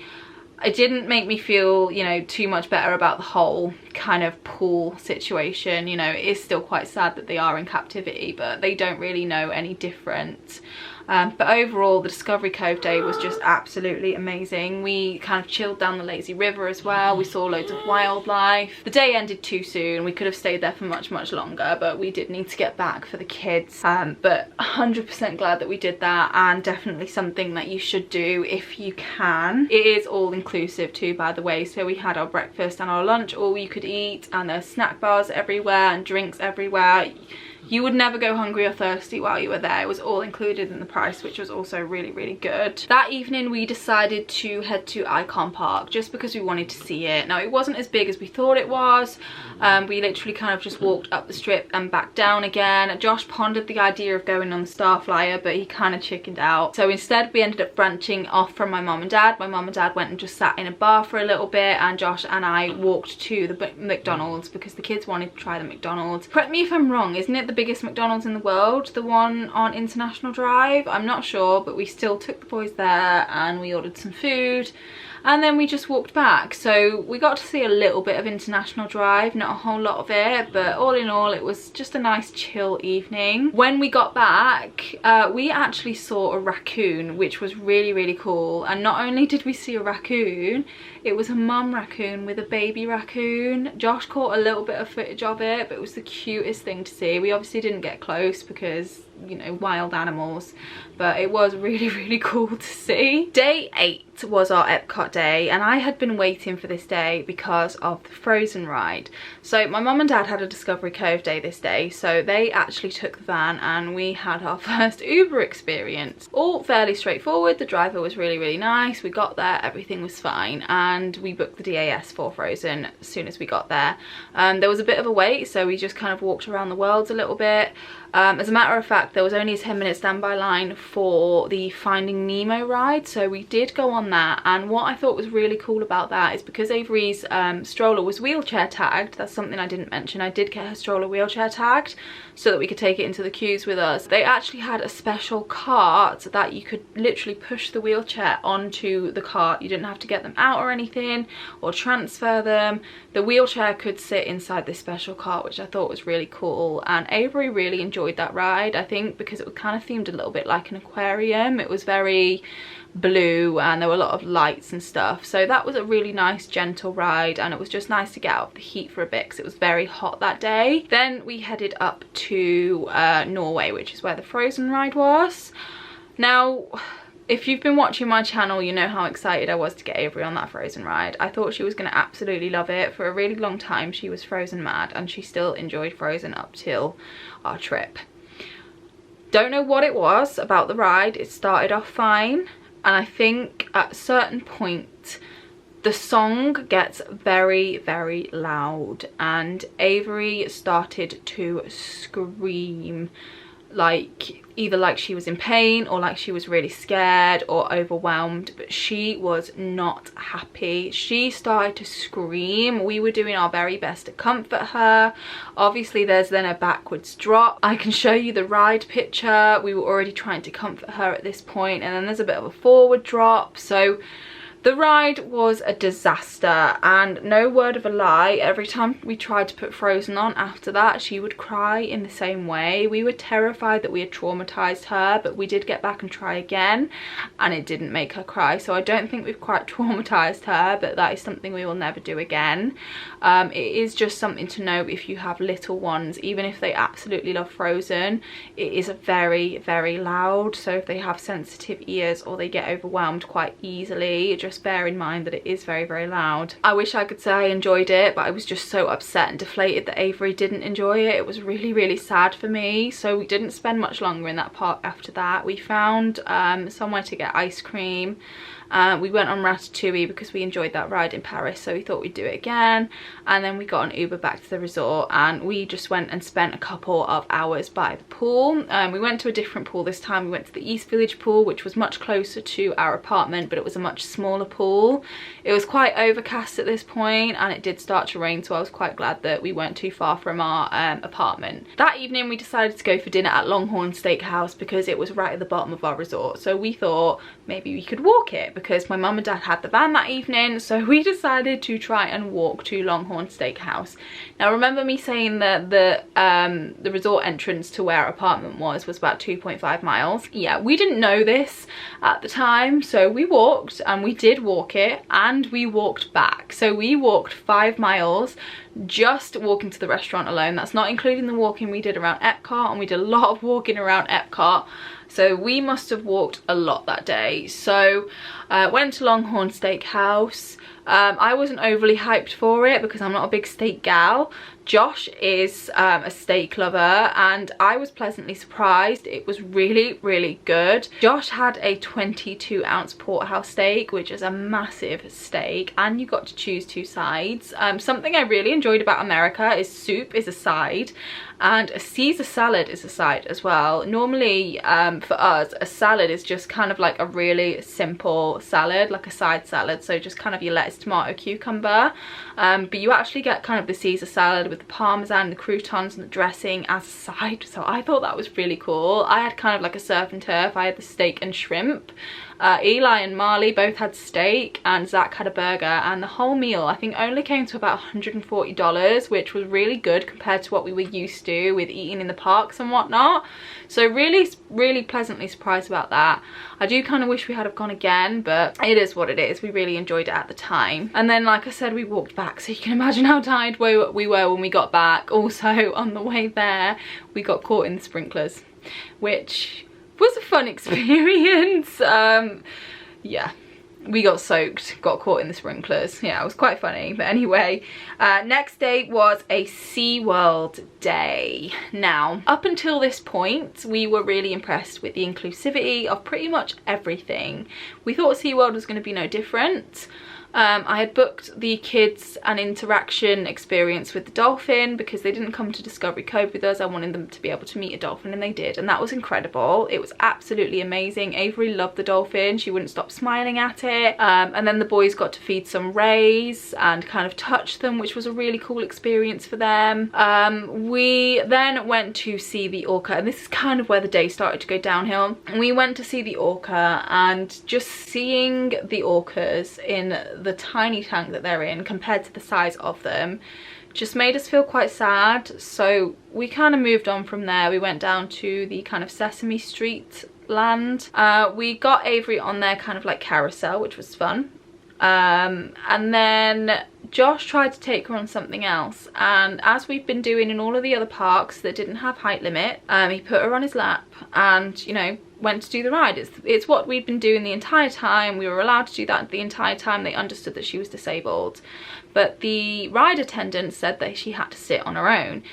It didn't make me feel, you know, too much better about the whole kind of Poole situation. You know, it is still quite sad that they are in captivity, but they don't really know any different. But overall, the Discovery Cove day was just absolutely amazing. We kind of chilled down the lazy river as well. We saw loads of wildlife. The day ended too soon. We could have stayed there for much longer, but we did need to get back for the kids. But 100% glad that we did that, and definitely something that you should do if you can. It is all inclusive too, by the way. So we had our breakfast and our lunch all you could eat, and there's snack bars everywhere and drinks everywhere. You would never go hungry or thirsty while you were there. It was all included in the price, which was also really, really good. That evening we decided to head to Icon Park just because we wanted to see it. Now it wasn't as big as we thought it was. We literally kind of just walked up the strip and back down again. Josh pondered the idea of going on the Starflyer, but he kind of chickened out. So instead we ended up branching off from my mum and dad. My mum and dad went and just sat in a bar for a little bit, and Josh and I walked to the McDonald's because the kids wanted to try the McDonald's. Correct me if I'm wrong, isn't it the biggest McDonald's in the world, the one on International Drive? I'm not sure, but we still took the boys there and we ordered some food, and then we just walked back. So we got to see a little bit of International Drive, not a whole lot of it, but all in all it was just a nice chill evening. When we got back, we actually saw a raccoon, which was really, really cool. And not only did we see a raccoon, it was a mum raccoon with a baby raccoon. Josh caught a little bit of footage of it, but it was the cutest thing to see. We obviously didn't get close because, you know, wild animals, but it was really, really cool to see. Day 8 was our Epcot day, and I had been waiting for this day because of the Frozen ride. So my mum and dad had a Discovery Cove day this day, so they actually took the van and we had our first Uber experience. All fairly straightforward. The driver was really, really nice. We got there, everything was fine, and we booked the DAS for Frozen as soon as we got there. There was a bit of a wait, so we just kind of walked around the world a little bit. As a matter of fact, there was only a 10-minute standby line for the Finding Nemo ride, so we did go on that. And what I thought was really cool about that is because Avery's stroller was wheelchair tagged. That's something I didn't mention. I did get her stroller wheelchair tagged so that we could take it into the queues with us. They actually had a special cart that you could literally push the wheelchair onto the cart. You didn't have to get them out or anything or transfer them. The wheelchair could sit inside this special cart, which I thought was really cool. And Avery really enjoyed that ride, I think, because it was kind of themed a little bit like an aquarium. It was very blue and there were a lot of lights and stuff, so that was a really nice gentle ride, and it was just nice to get out of the heat for a bit because it was very hot that day. Then we headed up to Norway, which is where the Frozen ride was. Now if you've been watching my channel, you know how excited I was to get Avery on that Frozen ride. I thought she was going to absolutely love it. For a really long time she was Frozen mad, and she still enjoyed Frozen up till our trip. Don't know what it was about the ride. It started off fine, and I think at a certain point the song gets very, very loud, and Avery started to scream, like either like she was in pain or like she was really scared or overwhelmed, but she was not happy. She started to scream. We were doing our very best to comfort her. Obviously there's then a backwards drop. I can show you the ride picture. We were already trying to comfort her at this point, and then there's a bit of a forward drop. So the ride was a disaster, and no word of a lie, every time we tried to put Frozen on after that, she would cry in the same way. We were terrified that we had traumatized her, but we did get back and try again, and it didn't make her cry. So I don't think we've quite traumatized her, but that is something we will never do again. It is just something to know if you have little ones, even if they absolutely love Frozen, it is very, very loud. So if they have sensitive ears or they get overwhelmed quite easily, just bear in mind that it is very, very loud. I wish I could say I enjoyed it, but I was just so upset and deflated that Avery didn't enjoy it. It was really, really sad for me. So we didn't spend much longer in that park after that. We found somewhere to get ice cream. We went on Ratatouille because we enjoyed that ride in Paris, so we thought we'd do it again. And then we got an Uber back to the resort, and we just went and spent a couple of hours by the pool. We went to a different pool this time. We went to the East Village pool, which was much closer to our apartment, but it was a much smaller pool. It was quite overcast at this point, and it did start to rain, so I was quite glad that we weren't too far from our apartment. That evening we decided to go for dinner at Longhorn Steakhouse because it was right at the bottom of our resort, so we thought maybe we could walk it because my mum and dad had the van that evening, so we decided to try and walk to Longhorn Steakhouse. Now remember me saying that the resort entrance to where our apartment was about 2.5 miles. Yeah, we didn't know this at the time, so we walked, and we did walk it, and we walked back. So we walked 5 miles just walking to the restaurant alone. That's not including the walking we did around Epcot, and we did a lot of walking around Epcot. So we must have walked a lot that day. So went to Longhorn Steakhouse. I wasn't overly hyped for it because I'm not a big steak gal. Josh is a steak lover, and I was pleasantly surprised. It was really, really good. Josh had a 22-ounce porterhouse steak, which is a massive steak, and you got to choose 2 sides. Something I really enjoyed about America is soup is a side, and a Caesar salad is a side as well. Normally, for us, a salad is just kind of like a really simple salad, like a side salad, so just kind of your lettuce, tomato, cucumber. But you actually get kind of the Caesar salad with the parmesan, the croutons and the dressing as a side, so I thought that was really cool. I had kind of like a surf and turf. I had the steak and shrimp. Eli and Marley both had steak, and Zach had a burger, and the whole meal I think only came to about $140, which was really good compared to what we were used to with eating in the parks and whatnot. So really pleasantly surprised about that. I do kind of wish we had have gone again, but it is what it is. We really enjoyed it at the time. And then, like I said, we walked back, so you can imagine how tired we were when we got back. Also, on the way there, we got caught in the sprinklers, which was a fun experience. Yeah, we got soaked, got caught in the sprinklers. Yeah, it was quite funny. But anyway, next day was a SeaWorld day. Now, up until this point, we were really impressed with the inclusivity of pretty much everything. We thought SeaWorld was going to be no different. I had booked the kids an interaction experience with the dolphin because they didn't come to Discovery Cove with us. I wanted them to be able to meet a dolphin, and they did, and that was incredible. It was absolutely amazing. Avery loved the dolphin. She wouldn't stop smiling at it. And then the boys got to feed some rays and kind of touch them, which was a really cool experience for them. We then went to see the orca, and this is kind of where the day started to go downhill. We went to see the orca, and just seeing the orcas in the tiny tank that they're in compared to the size of them just made us feel quite sad. So we kind of moved on from there. We went down to the kind of Sesame Street land. We got Avery on their kind of like carousel, which was fun. And then Josh tried to take her on something else, and as we've been doing in all of the other parks that didn't have height limit, he put her on his lap and, you know, went to do the ride. It's what we'd been doing the entire time. We were allowed to do that the entire time. They understood that she was disabled, but the ride attendant said that she had to sit on her own.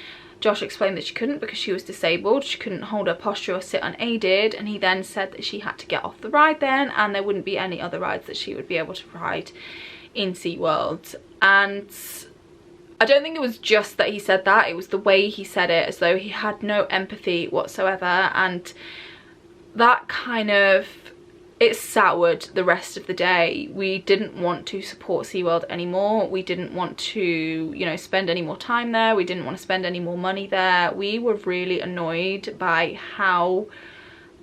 Josh explained that she couldn't because she was disabled. She couldn't hold her posture or sit unaided, and he then said that she had to get off the ride then, and there wouldn't be any other rides that she would be able to ride in SeaWorld. And I don't think it was just that he said that, it was the way he said it, as though he had no empathy whatsoever, and that kind of, it soured the rest of the day. We didn't want to support SeaWorld anymore. We didn't want to, you know, spend any more time there. We didn't want to spend any more money there. We were really annoyed by how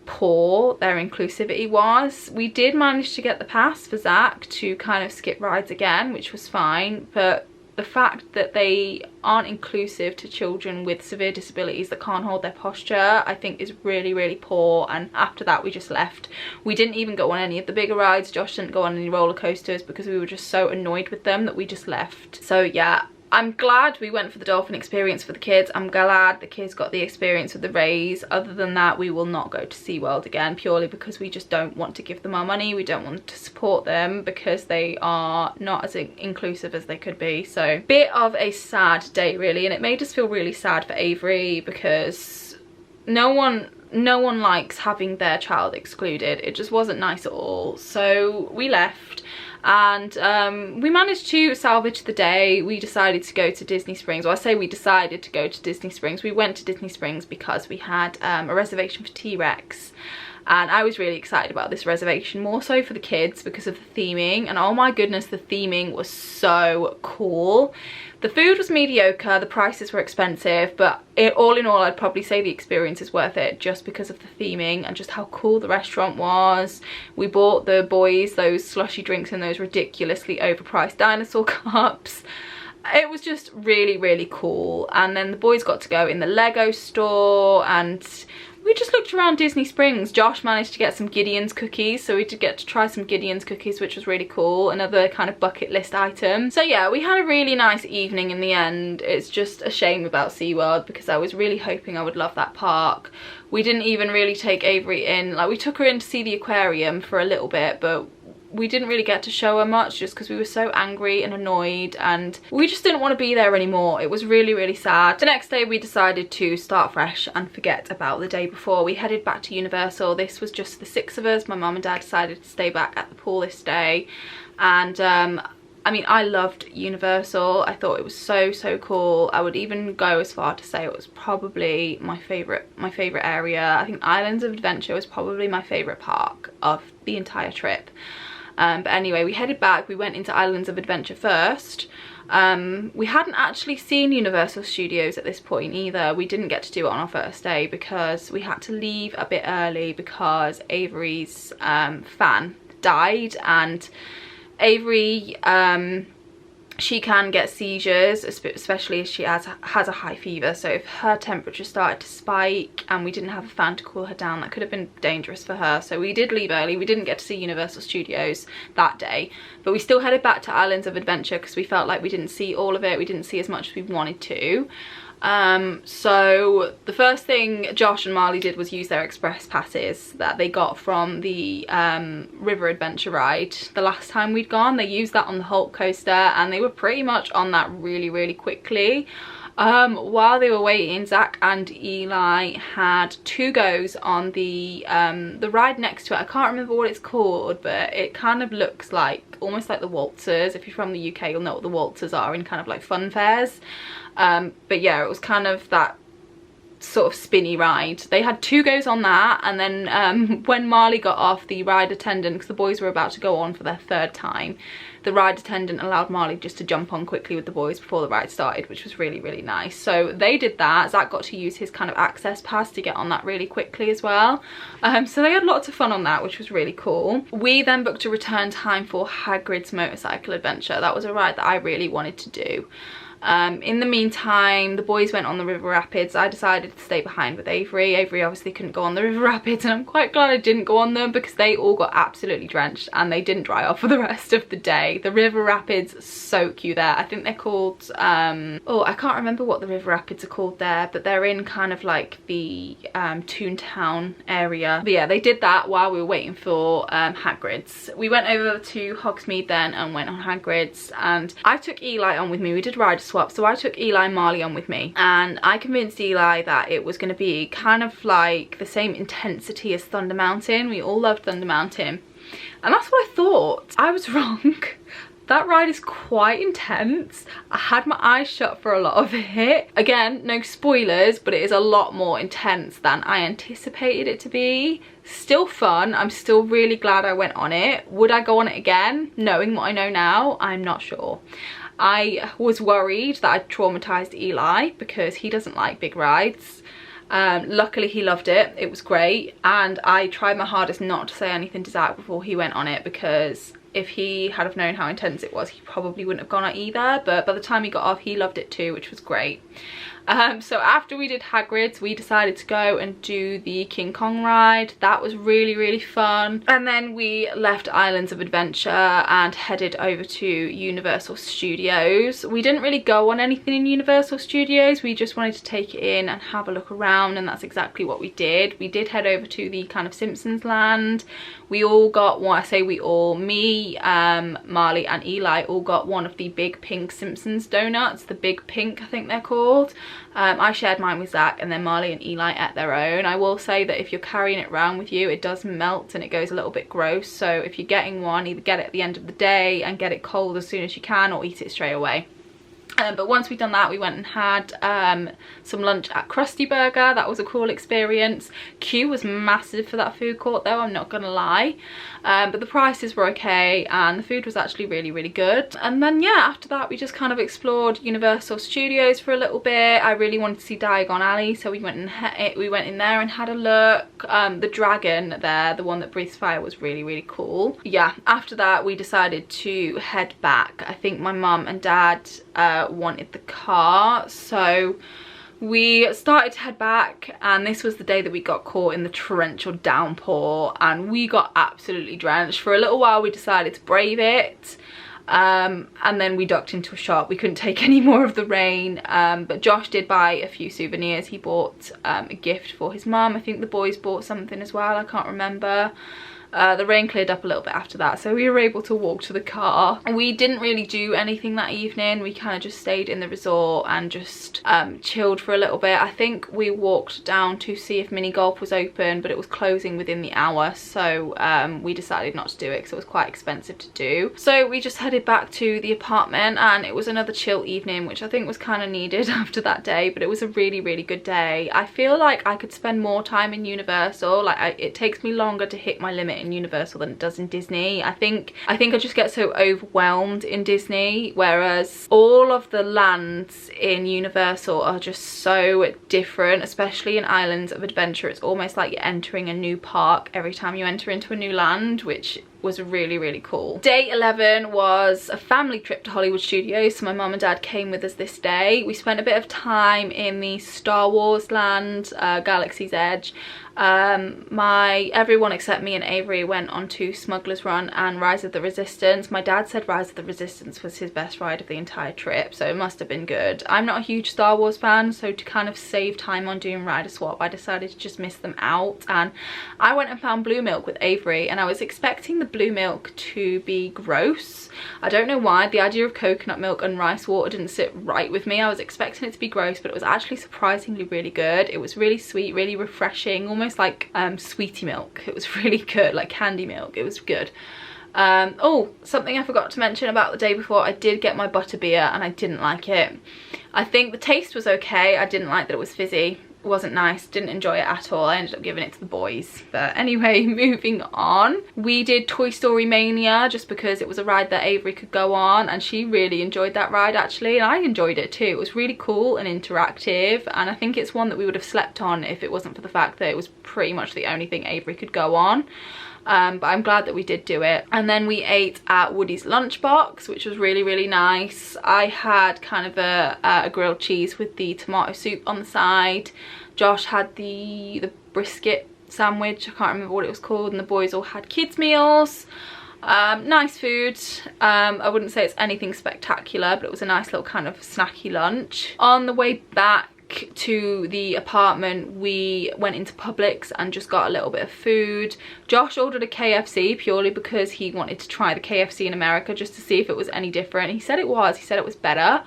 poor their inclusivity was. We did manage to get the pass for Zach to kind of skip rides again, which was fine, but the fact that they aren't inclusive to children with severe disabilities that can't hold their posture, I think is really, really poor. And after that, we just left. We didn't even go on any of the bigger rides. Josh didn't go on any roller coasters because we were just so annoyed with them that we just left. So yeah, I'm glad we went for the dolphin experience for the kids. I'm glad the kids got the experience with the rays. Other than that, we will not go to SeaWorld again, purely because we just don't want to give them our money. We don't want to support them because they are not as inclusive as they could be. So bit of a sad day really, and it made us feel really sad for Avery because no one likes having their child excluded. It just wasn't nice at all. So we left. And we managed to salvage the day. We decided to go to Disney Springs. Well, I say we decided to go to Disney Springs. We went to Disney Springs because we had a reservation for T-Rex. And I was really excited about this reservation, more so for the kids because of the theming. And oh my goodness, the theming was so cool. The food was mediocre, the prices were expensive, but all in all, I'd probably say the experience is worth it just because of the theming and just how cool the restaurant was. We bought the boys those slushy drinks in those ridiculously overpriced dinosaur cups. It was just really, really cool. And then the boys got to go in the Lego store, and we just looked around Disney Springs. Josh managed to get some Gideon's cookies, so we did get to try some Gideon's cookies, which was really cool. Another kind of bucket list item. So yeah, we had a really nice evening in the end. It's just a shame about SeaWorld because I was really hoping I would love that park. We didn't even really take Avery in. Like, we took her in to see the aquarium for a little bit, but we didn't really get to show her much just because we were so angry and annoyed and we just didn't want to be there anymore. It was really, really sad. The next day we decided to start fresh and forget about the day before. We headed back to Universal. This was just the 6 of us. My mum and dad decided to stay back at the Poole this day, and I mean, I loved Universal. I thought it was so cool. I would even go as far to say it was probably my favorite area. I think Islands of Adventure was probably my favorite park of the entire trip. But anyway, we headed back. We went into Islands of Adventure first. We hadn't actually seen Universal Studios at this point either. We didn't get to do it on our first day because we had to leave a bit early because Avery's fan died, and Avery, she can get seizures, especially as she has a high fever. So if her temperature started to spike and we didn't have a fan to cool her down, that could have been dangerous for her. So we did leave early. We didn't get to see Universal Studios that day, but we still headed back to Islands of Adventure because we felt like we didn't see all of it. We didn't see as much as we wanted to. So the first thing Josh and Marley did was use their express passes that they got from the river adventure ride. The last time we'd gone, they used that on the Hulk coaster and they were pretty much on that really quickly. While they were waiting, Zach and Eli had 2 goes on the ride next to it. I can't remember what it's called, but it kind of looks like almost like the waltzers. If you're from the UK, you'll know what the waltzers are in kind of like fun fairs. But yeah, it was kind of that sort of spinny ride. They had 2 goes on that, and then when Marley got off, the ride attendant, because the boys were about to go on for their 3rd time, the ride attendant allowed Marley just to jump on quickly with the boys before the ride started, which was really nice. So they did that. Zach got to use his kind of access pass to get on that really quickly as well. So they had lots of fun on that, which was really cool. We then booked a return time for Hagrid's Motorcycle Adventure. That was a ride that I really wanted to do. In the meantime, the boys went on the river rapids. I decided to stay behind with Avery. Avery obviously couldn't go on the river rapids, and I'm quite glad I didn't go on them because they all got absolutely drenched and they didn't dry off for the rest of the day. The river rapids soak you there. I think they're called oh, I can't remember what the river rapids are called there, but they're in kind of like the Toontown area. But yeah, they did that while we were waiting for Hagrid's. We went over to Hogsmeade then and went on Hagrid's, and I took Eli on with me. We did ride a swap, so I took Eli and Marley on with me, and I convinced Eli that it was going to be kind of like the same intensity as Thunder Mountain. We all loved Thunder Mountain, and that's what I thought. I was wrong. That ride is quite intense. I had my eyes shut for a lot of it. Again, no spoilers, but it is a lot more intense than I anticipated it to be. Still fun. I'm still really glad I went on it. Would I go on it again? Knowing what I know now, I'm not sure. I was worried that I'd traumatized Eli because he doesn't like big rides. Luckily he loved it. It was great, and I tried my hardest not to say anything to Zach before he went on it, because if he had have known how intense it was, he probably wouldn't have gone on either. But by the time he got off, he loved it too, which was great. So after we did Hagrid's, we decided to go and do the King Kong ride. That was really fun. And then we left Islands of Adventure and headed over to Universal Studios. We didn't really go on anything in Universal Studios. We just wanted to take it in and have a look around, and that's exactly what we did. We did head over to the kind of Simpsons land. We all got one. I say we all, me, Marley and Eli all got one of the big pink Simpsons donuts. The big pink, I think they're called. I shared mine with Zach, and then Marley and Eli ate their own. I will say that if you're carrying it around with you, it does melt and it goes a little bit gross. So if you're getting one, either get it at the end of the day and get it cold as soon as you can, or eat it straight away. But once we'd done that, we went and had some lunch at Krusty Burger. That was a cool experience. Queue was massive for that food court though, I'm not gonna lie. But the prices were okay and the food was actually really good. And then yeah, after that we just kind of explored Universal Studios for a little bit. I really wanted to see Diagon Alley, so we went in there and had a look. The dragon there, the one that breathes fire, was really cool. Yeah, after that we decided to head back. I think my mum and dad wanted the car, so we started to head back, and this was the day that we got caught in the torrential downpour and we got absolutely drenched. For a little while we decided to brave it, and then we ducked into a shop. We couldn't take any more of the rain, but Josh did buy a few souvenirs. He bought a gift for his mum. I think the boys bought something as well, I can't remember. The rain cleared up a little bit after that, so we were able to walk to the car. We didn't really do anything that evening. We kind of just stayed in the resort and just chilled for a little bit. I think we walked down to see if mini golf was open, but it was closing within the hour, so we decided not to do it because it was quite expensive to do. So we just headed back to the apartment, and it was another chill evening, which I think was kind of needed after that day, but it was a really, really good day. I feel like I could spend more time in Universal. Like it takes me longer to hit my limit in Universal than it does in Disney. I think I just get so overwhelmed in Disney, whereas all of the lands in Universal are just so different, especially in Islands of Adventure. It's almost like you're entering a new park every time you enter into a new land, which was really, really cool. Day 11 was a family trip to Hollywood Studios, so my mum and dad came with us this day. We spent a bit of time in the Star Wars land, Galaxy's Edge. Everyone except me and Avery went on to Smuggler's Run and Rise of the Resistance. My dad said Rise of the Resistance was his best ride of the entire trip, so it must have been good. I'm not a huge Star Wars fan, so to kind of save time on doing rider swap, I decided to just miss them out, and I went and found blue milk with Avery, and I was expecting the blue milk to be gross. I don't know why. The idea of coconut milk and rice water didn't sit right with me. I was expecting it to be gross, but it was actually surprisingly really good. It was really sweet, really refreshing, almost like sweetie milk. It was really good, like candy milk. It was good. Oh, something I forgot to mention about the day before, I did get my butterbeer and I didn't like it. I think the taste was okay. I didn't like that it was fizzy. It wasn't nice, didn't enjoy it at all. I ended up giving it to the boys. But anyway, moving on. We did Toy Story Mania just because it was a ride that Avery could go on, and she really enjoyed that ride actually, and I enjoyed it too. It was really cool and interactive, and I think it's one that we would have slept on if it wasn't for the fact that it was pretty much the only thing Avery could go on. But I'm glad that we did do it. And then we ate at Woody's Lunchbox, which was really, really nice. I had kind of a grilled cheese with the tomato soup on the side. Josh had the brisket sandwich, I can't remember what it was called, and the boys all had kids meals. Nice food. I wouldn't say it's anything spectacular, but it was a nice little kind of snacky lunch. On the way back to the apartment, we went into Publix and just got a little bit of food. Josh ordered a KFC purely because he wanted to try the KFC in America just to see if it was any different. He said it was better.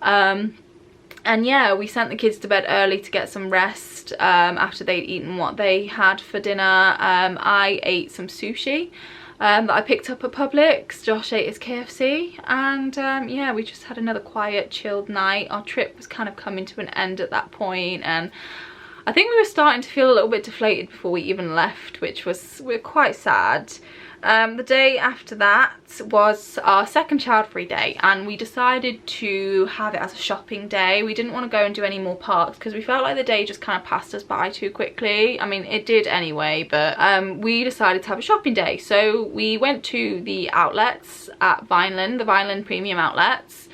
And yeah, we sent the kids to bed early to get some rest after they'd eaten what they had for dinner. I ate some sushi that I picked up at Publix. Josh ate his KFC, and yeah, we just had another quiet, chilled night. Our trip was kind of coming to an end at that point, and I think we were starting to feel a little bit deflated before we even left, which was, we're quite sad. The day after that was our second child-free day, and we decided to have it as a shopping day. We didn't want to go and do any more parks because we felt like the day just kind of passed us by too quickly. I mean, it did anyway, but we decided to have a shopping day. So we went to the outlets at Vineland, the Vineland Premium Outlets.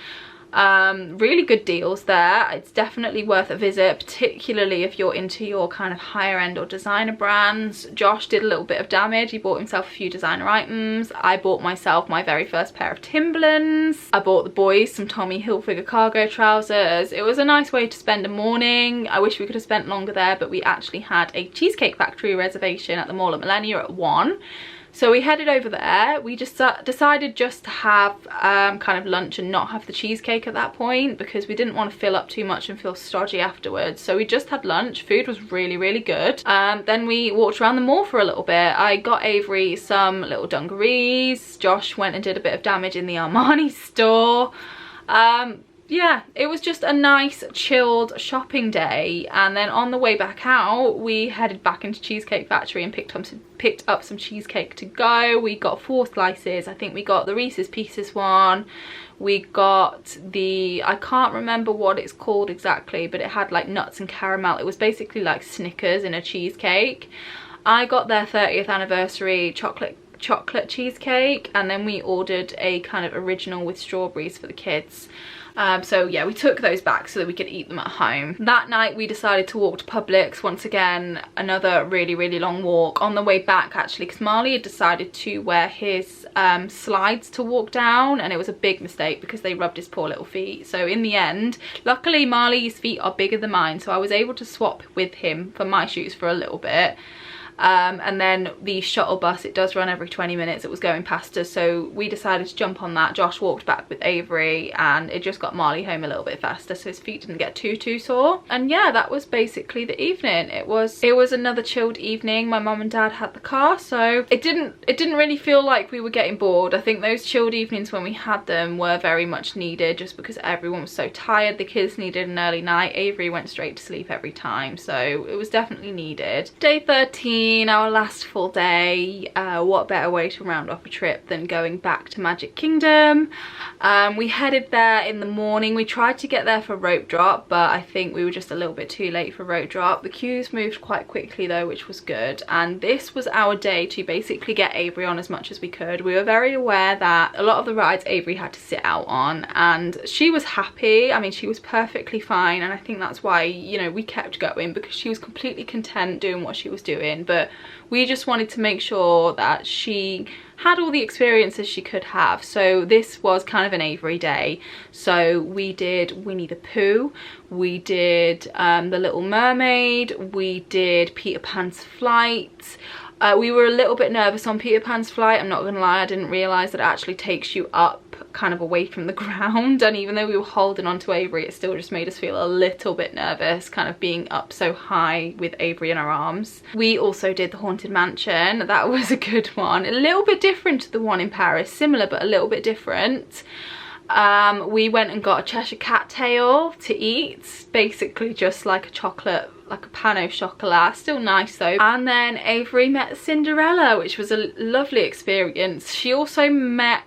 Really good deals there. It's definitely worth a visit, particularly if you're into your kind of higher end or designer brands. Josh did a little bit of damage. He bought himself a few designer items. I bought myself my very first pair of Timberlands. I bought the boys some Tommy Hilfiger cargo trousers. It was a nice way to spend a morning. I wish we could have spent longer there, but we actually had a Cheesecake Factory reservation at the mall at Millennia at 1. So we headed over there. We just decided just to have kind of lunch and not have the cheesecake at that point because we didn't want to fill up too much and feel stodgy afterwards. So we just had lunch. Food was really, really good. Then we walked around the mall for a little bit. I got Avery some little dungarees. Josh went and did a bit of damage in the Armani store. Yeah, it was just a nice chilled shopping day, and then on the way back out we headed back into Cheesecake Factory and picked up some cheesecake to go. We got 4 slices. I think we got the Reese's Pieces one. We got the, I can't remember what it's called exactly, but it had like nuts and caramel. It was basically like Snickers in a cheesecake. I got their 30th anniversary chocolate cheesecake, and then we ordered a kind of original with strawberries for the kids. So yeah, we took those back so that we could eat them at home. That night we decided to walk to Publix. Once again, another really, really long walk. On the way back actually, because Marley had decided to wear his slides to walk down, and it was a big mistake because they rubbed his poor little feet. So in the end, luckily Marley's feet are bigger than mine, so I was able to swap with him for my shoes for a little bit. And then the shuttle bus, it does run every 20 minutes, it was going past us, so we decided to jump on that. Josh walked back with Avery and it just got Marley home a little bit faster, so his feet didn't get too sore. And yeah, that was basically the evening. It was another chilled evening. My mum and dad had the car, so it didn't really feel like we were getting bored. I think those chilled evenings when we had them were very much needed, just because everyone was so tired. The kids needed an early night. Avery went straight to sleep every time, so it was definitely needed. Day 13, our last full day. What better way to round off a trip than going back to Magic Kingdom. We headed there in the morning. We tried to get there for rope drop, but I think we were just a little bit too late for rope drop. The queues moved quite quickly though, which was good, and this was our day to basically get Avery on as much as we could. We were very aware that a lot of the rides Avery had to sit out on, and she was happy. I mean, she was perfectly fine, and I think that's why, you know, we kept going, because she was completely content doing what she was doing. But we just wanted to make sure that she had all the experiences she could have. So this was kind of an Avery day. So we did Winnie the Pooh, we did The Little Mermaid, we did Peter Pan's Flight. We were a little bit nervous on Peter Pan's Flight, I'm not gonna lie. I didn't realise that it actually takes you up kind of away from the ground, and even though we were holding on to Avery, it still just made us feel a little bit nervous, kind of being up so high with Avery in our arms. We also did the Haunted Mansion. That was a good one, a little bit different to the one in Paris, similar but a little bit different. We went and got a Cheshire Cat tail to eat, basically just like a chocolate, like a pan au chocolat, still nice though. And then Avery met Cinderella, which was a lovely experience. She also met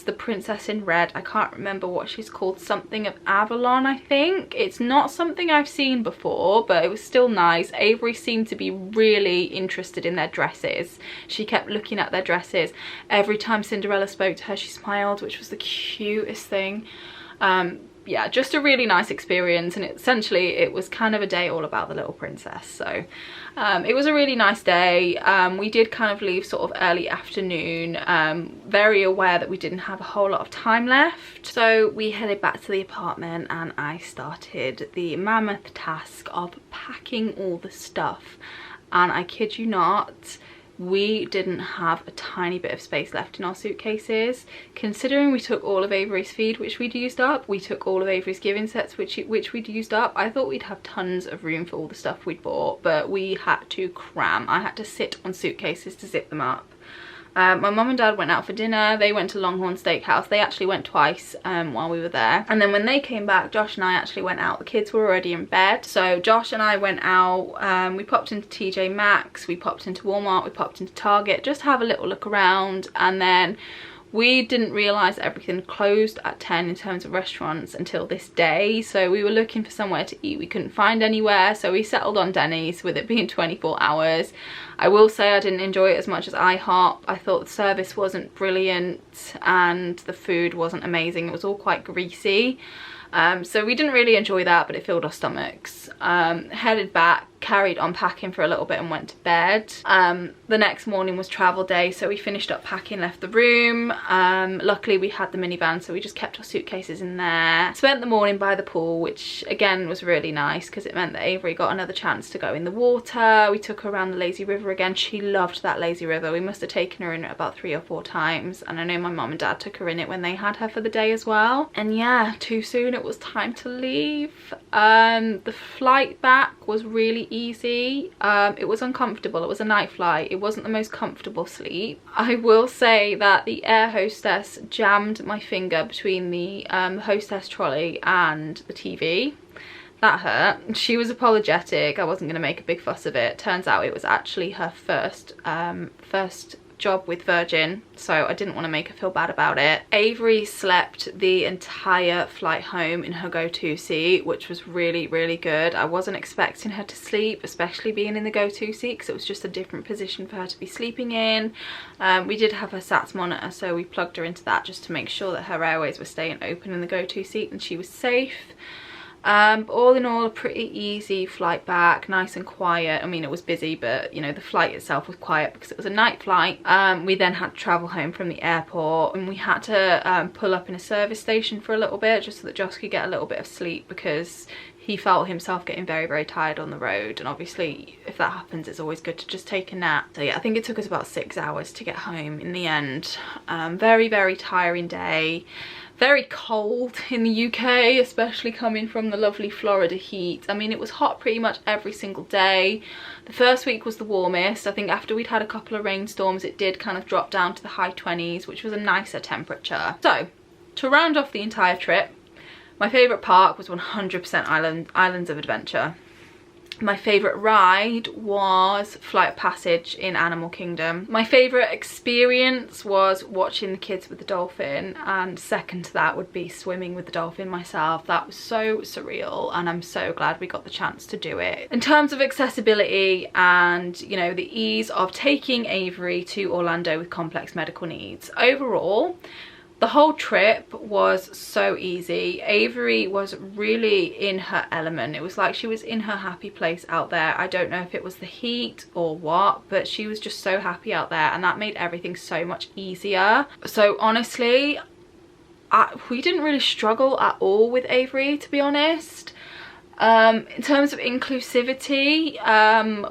the Princess in Red. I can't remember what she's called, something of Avalon, I think. It's not something I've seen before, but it was still nice. Avery seemed to be really interested in their dresses. She kept looking at their dresses. Every time Cinderella spoke to her, she smiled, which was the cutest thing. Yeah, just a really nice experience, and essentially it was kind of a day all about the little princess. So it was a really nice day. We did kind of leave sort of early afternoon, very aware that we didn't have a whole lot of time left. So we headed back to the apartment and I started the mammoth task of packing all the stuff, and I kid you not, we didn't have a tiny bit of space left in our suitcases. Considering we took all of Avery's feed, which we'd used up, we took all of Avery's giving sets, which we'd used up, I thought we'd have tons of room for all the stuff we'd bought, but we had to cram. I had to sit on suitcases to zip them up. My mum and dad went out for dinner. They went to Longhorn Steakhouse. They actually went twice while we were there. And then when they came back, Josh and I actually went out. The kids were already in bed. So Josh and I went out. We popped into TJ Maxx. We popped into Walmart. We popped into Target. Just to have a little look around. And then we didn't realise everything closed at 10 in terms of restaurants until this day. So we were looking for somewhere to eat. We couldn't find anywhere. So we settled on Denny's, with it being 24 hours. I will say I didn't enjoy it as much as IHOP. I thought the service wasn't brilliant and the food wasn't amazing. It was all quite greasy. So we didn't really enjoy that, but it filled our stomachs. Headed back, carried on packing for a little bit and went to bed. The next morning was travel day, so we finished up packing, left the room. Luckily we had the minivan, so we just kept our suitcases in there. Spent the morning by the pool, which again was really nice because it meant that Avery got another chance to go in the water. We took her around the lazy river again. She loved that lazy river. We must have taken her in it about 3 or 4 times, and I know my mum and dad took her in it when they had her for the day as well. And yeah, too soon it was time to leave. The flight back was really easy. It was uncomfortable. It was a night flight. It wasn't the most comfortable sleep. I will say that the air hostess jammed my finger between the hostess trolley and the TV. That hurt. She was apologetic. I wasn't going to make a big fuss of it. Turns out it was actually her first job with Virgin, so I didn't want to make her feel bad about it. Avery slept the entire flight home in her go-to seat, which was really, really good. I wasn't expecting her to sleep, especially being in the go-to seat, because it was just a different position for her to be sleeping in. We did have her SATS monitor, so we plugged her into that just to make sure that her airways were staying open in the go-to seat and she was safe. But all in all, a pretty easy flight back, nice and quiet. I mean, it was busy, but you know, the flight itself was quiet because it was a night flight. We then had to travel home from the airport, and we had to pull up in a service station for a little bit just so that Josh could get a little bit of sleep, because he felt himself getting very, very tired on the road, and obviously if that happens it's always good to just take a nap. So yeah, I think it took us about 6 hours to get home in the end. Very, very tiring day. Very cold in the UK, especially coming from the lovely Florida heat. I mean, it was hot pretty much every single day. The first week was the warmest. I think after we'd had a couple of rainstorms, it did kind of drop down to the high 20s, which was a nicer temperature. So, to round off the entire trip, my favourite park was 100% Islands of Adventure. My favourite ride was Flight of Passage in Animal Kingdom. My favourite experience was watching the kids with the dolphin, and second to that would be swimming with the dolphin myself. That was so surreal, and I'm so glad we got the chance to do it. In terms of accessibility and, you know, the ease of taking Avery to Orlando with complex medical needs, overall, the whole trip was so easy. Avery was really in her element. It was like she was in her happy place out there. I don't know if it was the heat or what, but she was just so happy out there, and that made everything so much easier. So honestly, we didn't really struggle at all with Avery, to be honest. In terms of inclusivity,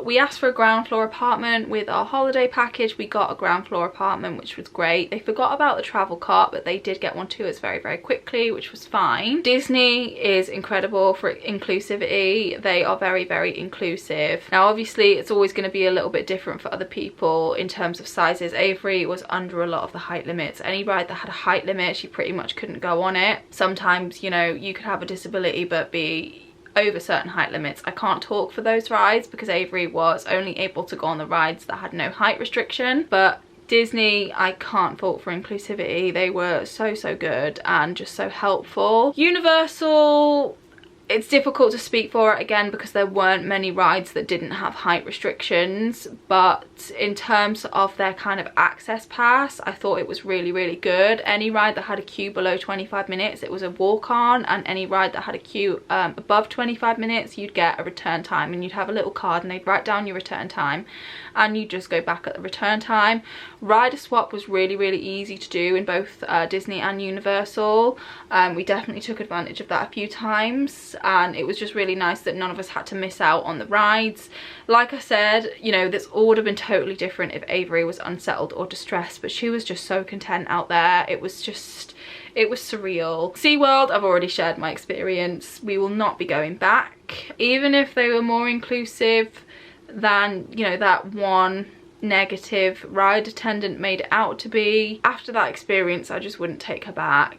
we asked for a ground floor apartment with our holiday package. We got a ground floor apartment, which was great. They forgot about the travel cart, but they did get one to us very, very quickly, which was fine. Disney is incredible for inclusivity. They are very, very inclusive. Now, obviously, it's always going to be a little bit different for other people in terms of sizes. Avery was under a lot of the height limits. Any ride that had a height limit, she pretty much couldn't go on it. Sometimes, you know, you could have a disability but be over certain height limits. I can't talk for those rides because Avery was only able to go on the rides that had no height restriction, but Disney, I can't fault for inclusivity. They were so, so good and just so helpful. Universal, it's difficult to speak for it again because there weren't many rides that didn't have height restrictions, but in terms of their kind of access pass, I thought it was really, really good. Any ride that had a queue below 25 minutes, it was a walk on, and any ride that had a queue above 25 minutes, you'd get a return time, and you'd have a little card and they'd write down your return time and you just go back at the return time. Rider swap was really, really easy to do in both Disney and Universal. We definitely took advantage of that a few times, and it was just really nice that none of us had to miss out on the rides. Like I said, you know, this all would have been totally different if Avery was unsettled or distressed, but she was just so content out there. It was just, it was surreal. SeaWorld, I've already shared my experience. We will not be going back. Even if they were more inclusive than, you know, that one negative ride attendant made it out to be. After that experience, I just wouldn't take her back.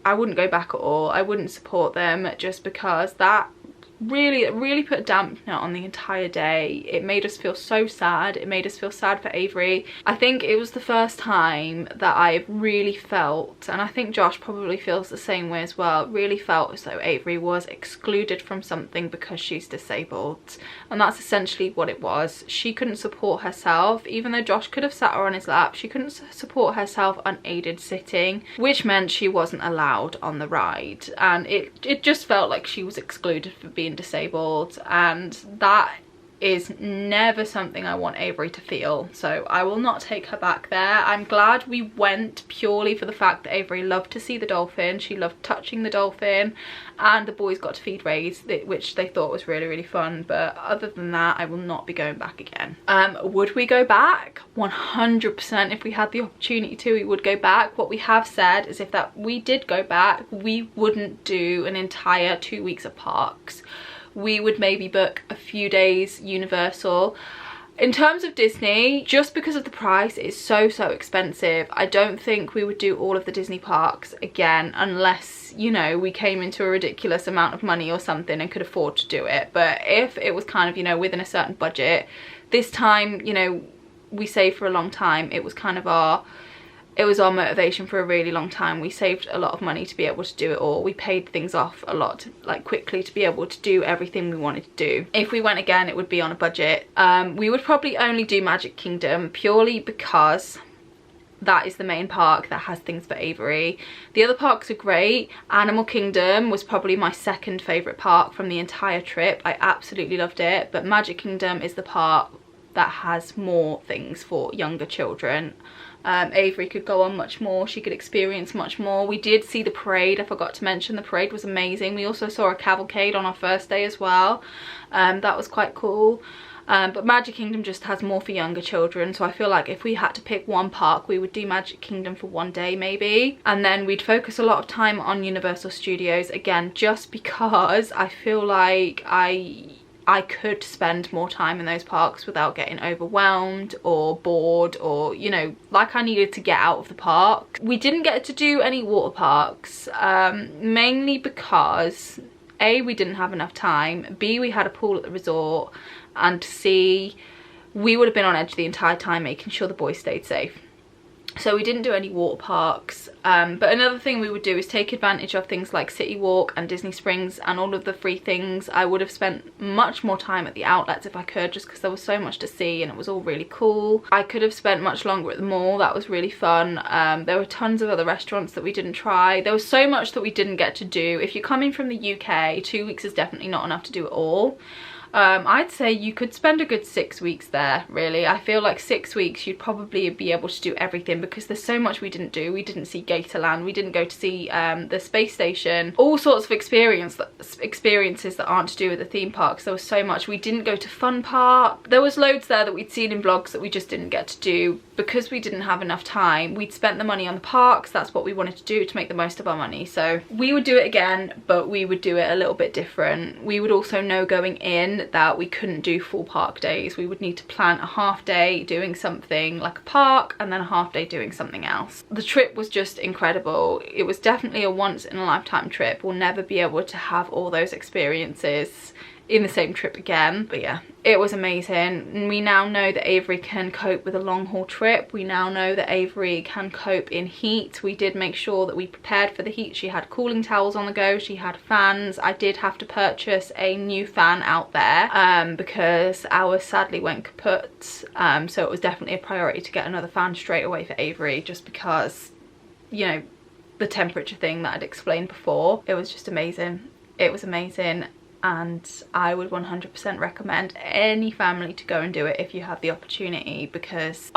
I wouldn't go back at all. I wouldn't support them, just because that really put a dampener on the entire day. It made us feel so sad. It made us feel sad for Avery. I think it was the first time that I really felt, and I think Josh probably feels the same way as well, really felt as though Avery was excluded from something because she's disabled. And that's essentially what it was. She couldn't support herself. Even though Josh could have sat her on his lap, she couldn't support herself unaided sitting, which meant she wasn't allowed on the ride. And it just felt like she was excluded for being disabled, and that is never something I want Avery to feel. So I will not take her back there. I'm glad we went purely for the fact that Avery loved to see the dolphin. She loved touching the dolphin, and the boys got to feed rays, which they thought was really, really fun. But other than that, I will not be going back again. Would we go back? 100%. If we had the opportunity to, we would go back. What we have said is if that we did go back, we wouldn't do an entire 2 weeks of parks. We would maybe book a few days Universal. In terms of Disney, just because of the price, it's so expensive. I don't think we would do all of the Disney parks again unless, you know, we came into a ridiculous amount of money or something and could afford to do it. But if it was kind of, you know, within a certain budget, this time, you know, we saved for a long time. It was kind of our motivation for a really long time. We saved a lot of money to be able to do it all. We paid things off a lot, like quickly, to be able to do everything we wanted to do. If we went again, it would be on a budget. We would probably only do Magic Kingdom purely because that is the main park that has things for Avery. The other parks are great. Animal Kingdom was probably my second favourite park from the entire trip. I absolutely loved it, but Magic Kingdom is the park that has more things for younger children. Avery could go on much more, she could experience much more. We did see the parade, I forgot to mention, the parade was amazing. We also saw a cavalcade on our first day as well. That was quite cool. But Magic Kingdom just has more for younger children, so I feel like if we had to pick one park, we would do Magic Kingdom for one day maybe, and then we'd focus a lot of time on Universal Studios, again just because I feel like I could spend more time in those parks without getting overwhelmed or bored, or, you know, like I needed to get out of the park. We didn't get to do any water parks, mainly because A, we didn't have enough time, B, we had a pool at the resort, and C, we would have been on edge the entire time making sure the boys stayed safe. So we didn't do any water parks, but another thing we would do is take advantage of things like City Walk and Disney Springs and all of the free things. I would have spent much more time at the outlets if I could, just because there was so much to see and it was all really cool. I could have spent much longer at the mall, that was really fun. There were tons of other restaurants that we didn't try. There was so much that we didn't get to do. If you're coming from the UK, 2 weeks is definitely not enough to do it all. I'd say you could spend a good 6 weeks there, really. I feel like 6 weeks you'd probably be able to do everything, because there's so much we didn't do. We didn't see Gatorland, we didn't go to see the space station, all sorts of experiences that aren't to do with the theme parks. There was so much. We didn't go to Fun Park. There was loads there that we'd seen in vlogs that we just didn't get to do because we didn't have enough time. We'd spent the money on the parks, that's what we wanted to do to make the most of our money. So we would do it again, but we would do it a little bit different. We would also know going in that we couldn't do full park days. We would need to plan a half day doing something like a park and then a half day doing something else. The trip was just incredible. It was definitely a once in a lifetime trip. We'll never be able to have all those experiences in the same trip again, but yeah, it was amazing. We now know that Avery can cope with a long haul trip. We now know that Avery can cope in heat. We did make sure that we prepared for the heat. She had cooling towels on the go, she had fans. I did have to purchase a new fan out there because ours sadly went kaput, so it was definitely a priority to get another fan straight away for Avery, just because, you know, the temperature thing that I'd explained before. It was just amazing. It was amazing. And I would 100% recommend any family to go and do it if you have the opportunity, because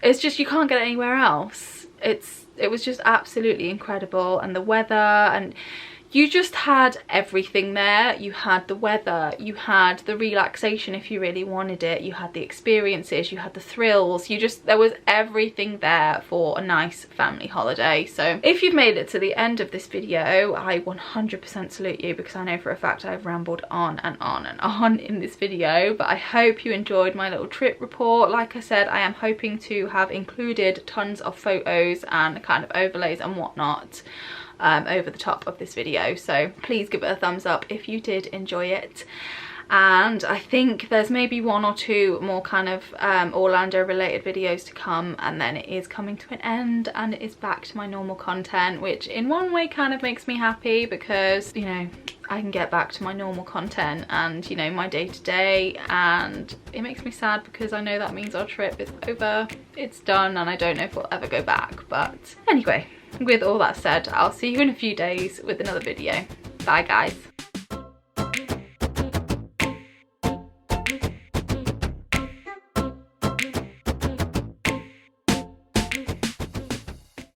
it's just, you can't get it anywhere else. It was just absolutely incredible, and the weather, and you just had everything there. You had the weather, you had the relaxation if you really wanted it, you had the experiences, you had the thrills, there was everything there for a nice family holiday. So if you've made it to the end of this video, I 100% salute you, because I know for a fact I've rambled on and on and on in this video, but I hope you enjoyed my little trip report. Like I said, I am hoping to have included tons of photos and kind of overlays and whatnot over the top of this video, so please give it a thumbs up if you did enjoy it. And I think there's maybe 1 or 2 more kind of Orlando related videos to come, and then it is coming to an end and it is back to my normal content, which in one way kind of makes me happy, because, you know, I can get back to my normal content and, you know, my day-to-day, and it makes me sad because I know that means our trip is over, it's done, and I don't know if we'll ever go back. But anyway, with all that said, I'll see you in a few days with another video. Bye guys.